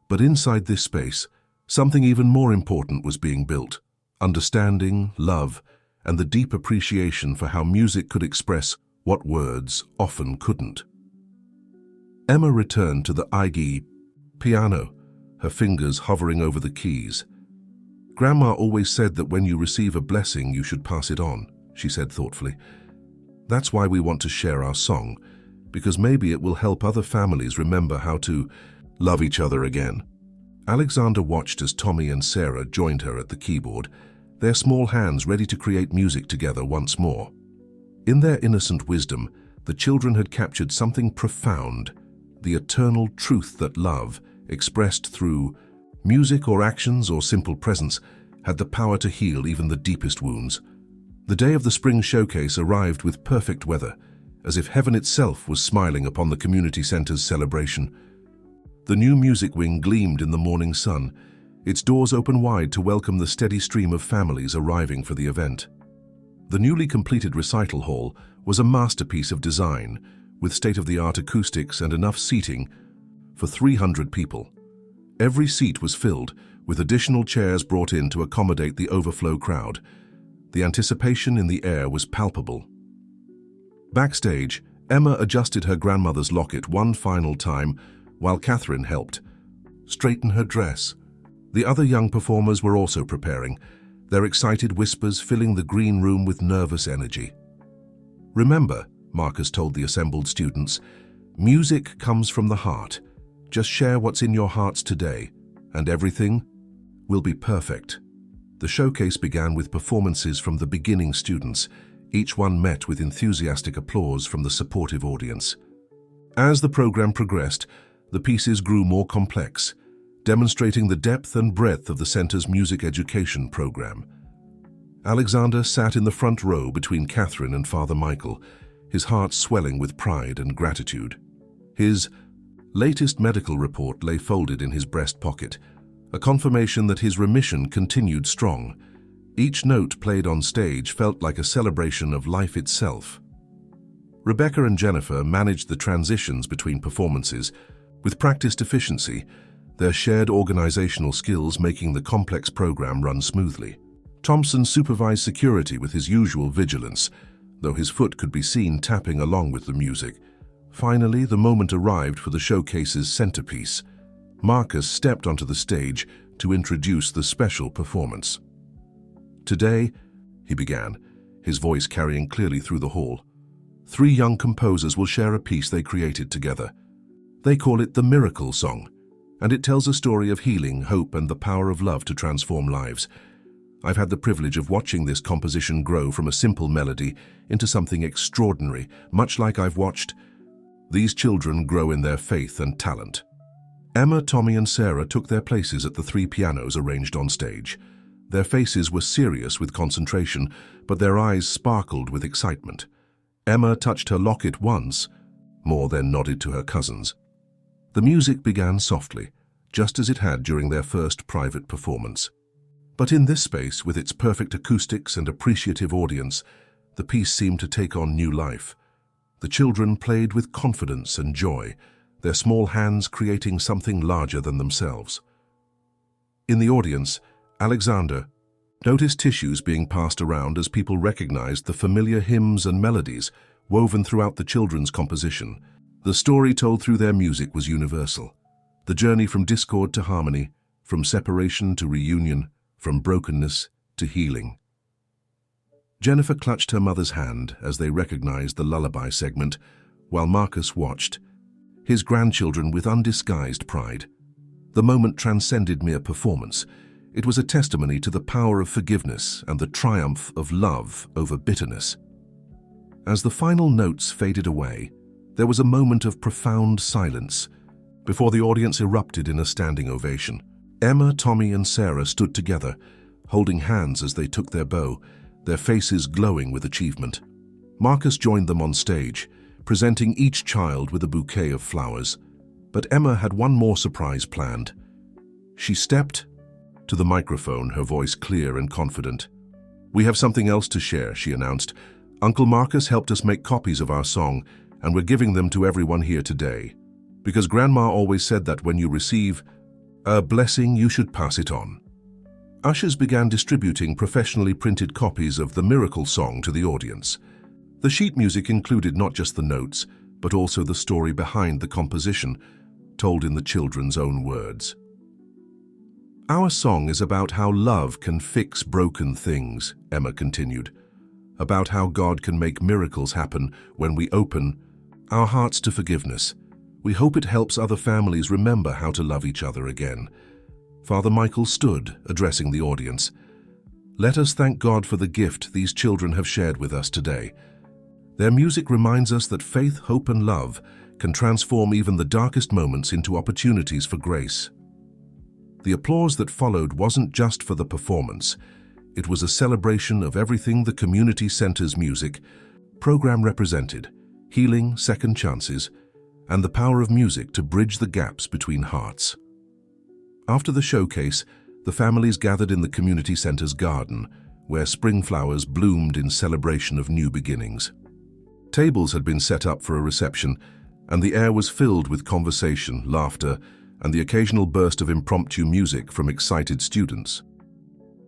but inside this space, something even more important was being built: understanding, love, and the deep appreciation for how music could express what words often couldn't. Emma returned to the Iggy piano, her fingers hovering over the keys. "Grandma always said that when you receive a blessing, you should pass it on," she said thoughtfully. "That's why we want to share our song, because maybe it will help other families remember how to love each other again." Alexander watched as Tommy and Sarah joined her at the keyboard, their small hands ready to create music together once more. In their innocent wisdom, the children had captured something profound: the eternal truth that love, expressed through music or actions or simple presence, had the power to heal even the deepest wounds. The day of the spring showcase arrived with perfect weather, as if heaven itself was smiling upon the community center's celebration. The new music wing gleamed in the morning sun, its doors open wide to welcome the steady stream of families arriving for the event. The newly completed recital hall was a masterpiece of design, with state-of-the-art acoustics and enough seating for 300 people. Every seat was filled, with additional chairs brought in to accommodate the overflow crowd. The anticipation in the air was palpable. Backstage, Emma adjusted her grandmother's locket one final time, while Catherine helped straighten her dress. The other young performers were also preparing, their excited whispers filling the green room with nervous energy. "Remember," Marcus told the assembled students, "music comes from the heart. Just share what's in your hearts today, and everything will be perfect." The showcase began with performances from the beginning students, each one met with enthusiastic applause from the supportive audience. As the program progressed, the pieces grew more complex, demonstrating the depth and breadth of the center's music education program. Alexander sat in the front row between Catherine and Father Michael, his heart swelling with pride and gratitude. His latest medical report lay folded in his breast pocket, a confirmation that his remission continued strong. Each note played on stage felt like a celebration of life itself. Rebecca and Jennifer managed the transitions between performances with practiced efficiency, their shared organizational skills making the complex program run smoothly. Thompson supervised security with his usual vigilance, though his foot could be seen tapping along with the music. Finally, the moment arrived for the showcase's centerpiece. Marcus stepped onto the stage to introduce the special performance. "Today," he began, his voice carrying clearly through the hall, "3 young composers will share a piece they created together. They call it the Miracle Song, and it tells a story of healing, hope, and the power of love to transform lives. I've had the privilege of watching this composition grow from a simple melody into something extraordinary, much like I've watched these children grow in their faith and talent. Emma, Tommy, and Sarah took their places at the 3 pianos arranged on stage. Their faces were serious with concentration, but their eyes sparkled with excitement. Emma touched her locket once, more then nodded to her cousins. The music began softly, just as it had during their first private performance. But in this space, with its perfect acoustics and appreciative audience, the piece seemed to take on new life. The children played with confidence and joy, their small hands creating something larger than themselves. In the audience, Alexander noticed tissues being passed around as people recognized the familiar hymns and melodies woven throughout the children's composition. The story told through their music was universal. The journey from discord to harmony, from separation to reunion, from brokenness to healing. Jennifer clutched her mother's hand as they recognized the lullaby segment, while Marcus watched, his grandchildren with undisguised pride. The moment transcended mere performance. It was a testimony to the power of forgiveness and the triumph of love over bitterness. As the final notes faded away, there was a moment of profound silence before the audience erupted in a standing ovation. Emma, Tommy, and Sarah stood together, holding hands as they took their bow, their faces glowing with achievement. Marcus joined them on stage, presenting each child with a bouquet of flowers. But Emma had one more surprise planned. She stepped to the microphone, her voice clear and confident. "We have something else to share," she announced. "Uncle Marcus helped us make copies of our song, and we're giving them to everyone here today. Because Grandma always said that when you receive a blessing, you should pass it on." Ushers began distributing professionally printed copies of the Miracle Song to the audience. The sheet music included not just the notes, but also the story behind the composition, told in the children's own words. "Our song is about how love can fix broken things," Emma continued. "About how God can make miracles happen when we open our hearts to forgiveness. We hope it helps other families remember how to love each other again." Father Michael stood, addressing the audience. "Let us thank God for the gift these children have shared with us today. Their music reminds us that faith, hope, and love can transform even the darkest moments into opportunities for grace." The applause that followed wasn't just for the performance. It was a celebration of everything the community center's music program represented: healing, second chances, and the power of music to bridge the gaps between hearts. After the showcase, the families gathered in the community center's garden, where spring flowers bloomed in celebration of new beginnings. Tables had been set up for a reception, and the air was filled with conversation, laughter, and the occasional burst of impromptu music from excited students.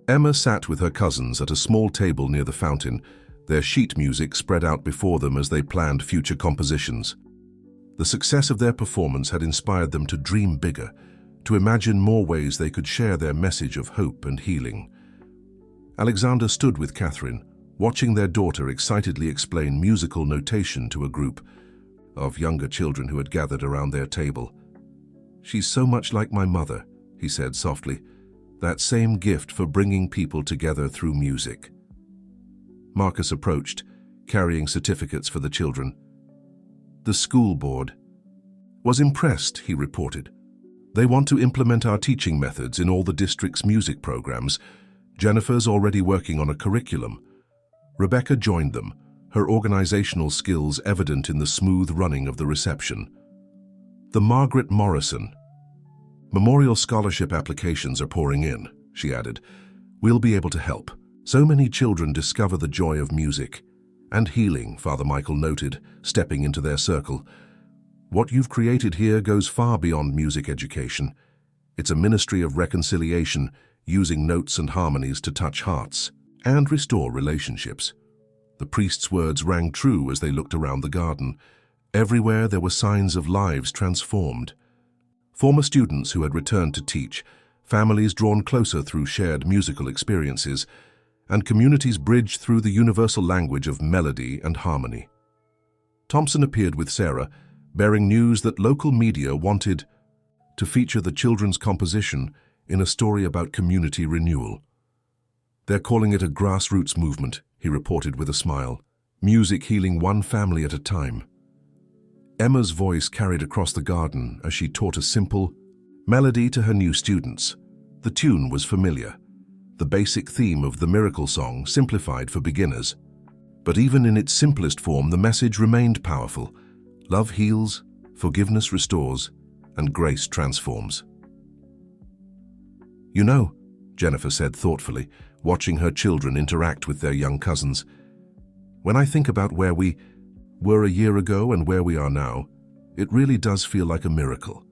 Emma sat with her cousins at a small table near the fountain, their sheet music spread out before them as they planned future compositions. The success of their performance had inspired them to dream bigger, to imagine more ways they could share their message of hope and healing. Alexander stood with Catherine, watching their daughter excitedly explain musical notation to a group of younger children who had gathered around their table. "She's so much like my mother," he said softly, "that same gift for bringing people together through music." Marcus approached, carrying certificates for the children. "The school board was impressed," he reported. "They want to implement our teaching methods in all the district's music programs. Jennifer's already working on a curriculum." Rebecca joined them, her organizational skills evident in the smooth running of the reception. "The Margaret Morrison Memorial Scholarship applications are pouring in," she added. "We'll be able to help. So many children discover the joy of music and healing," Father Michael noted, stepping into their circle. "What you've created here goes far beyond music education. It's a ministry of reconciliation, using notes and harmonies to touch hearts and restore relationships." The priest's words rang true as they looked around the garden. Everywhere there were signs of lives transformed. Former students who had returned to teach, families drawn closer through shared musical experiences, and communities bridged through the universal language of melody and harmony. Thompson appeared with Sarah, bearing news that local media wanted to feature the children's composition in a story about community renewal. "They're calling it a grassroots movement," he reported with a smile. "Music healing one family at a time." Emma's voice carried across the garden as she taught a simple melody to her new students. The tune was familiar, the basic theme of the miracle song simplified for beginners. But even in its simplest form, the message remained powerful. Love heals, forgiveness restores, and grace transforms. "You know," Jennifer said thoughtfully, watching her children interact with their young cousins, "when I think about where we were a year ago and where we are now, it really does feel like a miracle."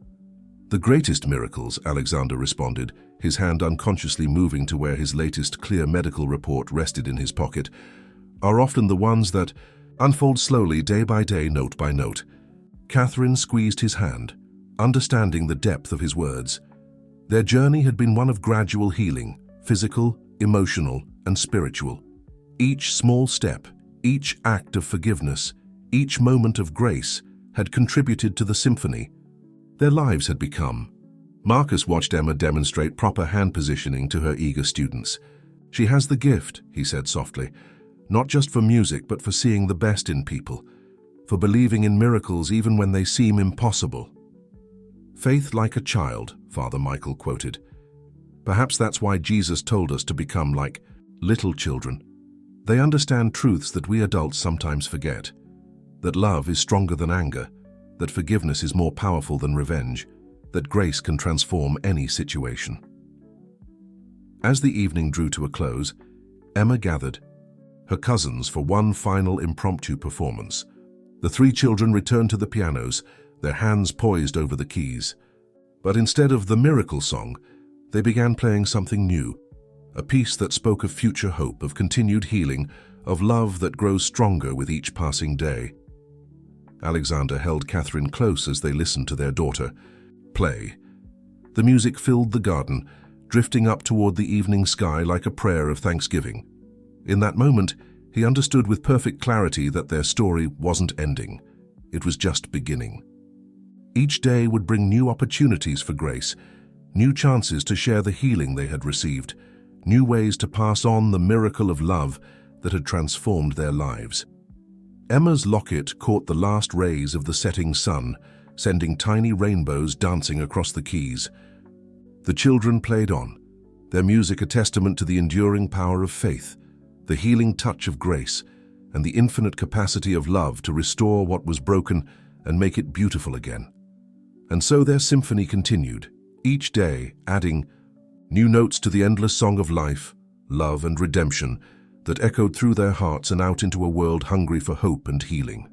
"The greatest miracles," Alexander responded, his hand unconsciously moving to where his latest clear medical report rested in his pocket, "are often the ones that unfold slowly, day by day, note by note." Catherine squeezed his hand, understanding the depth of his words. Their journey had been one of gradual healing, physical, emotional, and spiritual. Each small step, each act of forgiveness, each moment of grace had contributed to the symphony their lives had become. Marcus watched Emma demonstrate proper hand positioning to her eager students. "She has the gift," he said softly, "not just for music, but for seeing the best in people, for believing in miracles even when they seem impossible." "Faith like a child," Father Michael quoted. "Perhaps that's why Jesus told us to become like little children. They understand truths that we adults sometimes forget, that love is stronger than anger, that forgiveness is more powerful than revenge, that grace can transform any situation." As the evening drew to a close, Emma gathered her cousins for one final impromptu performance. The three children returned to the pianos, their hands poised over the keys. But instead of the miracle song, they began playing something new, a piece that spoke of future hope, of continued healing, of love that grows stronger with each passing day. Alexander held Catherine close as they listened to their daughter play. The music filled the garden, drifting up toward the evening sky like a prayer of thanksgiving. In that moment, he understood with perfect clarity that their story wasn't ending. It was just beginning. Each day would bring new opportunities for grace, new chances to share the healing they had received, new ways to pass on the miracle of love that had transformed their lives. Emma's locket caught the last rays of the setting sun, sending tiny rainbows dancing across the keys. The children played on, their music a testament to the enduring power of faith, the healing touch of grace, and the infinite capacity of love to restore what was broken and make it beautiful again. And so their symphony continued, each day adding new notes to the endless song of life, love, and redemption that echoed through their hearts and out into a world hungry for hope and healing.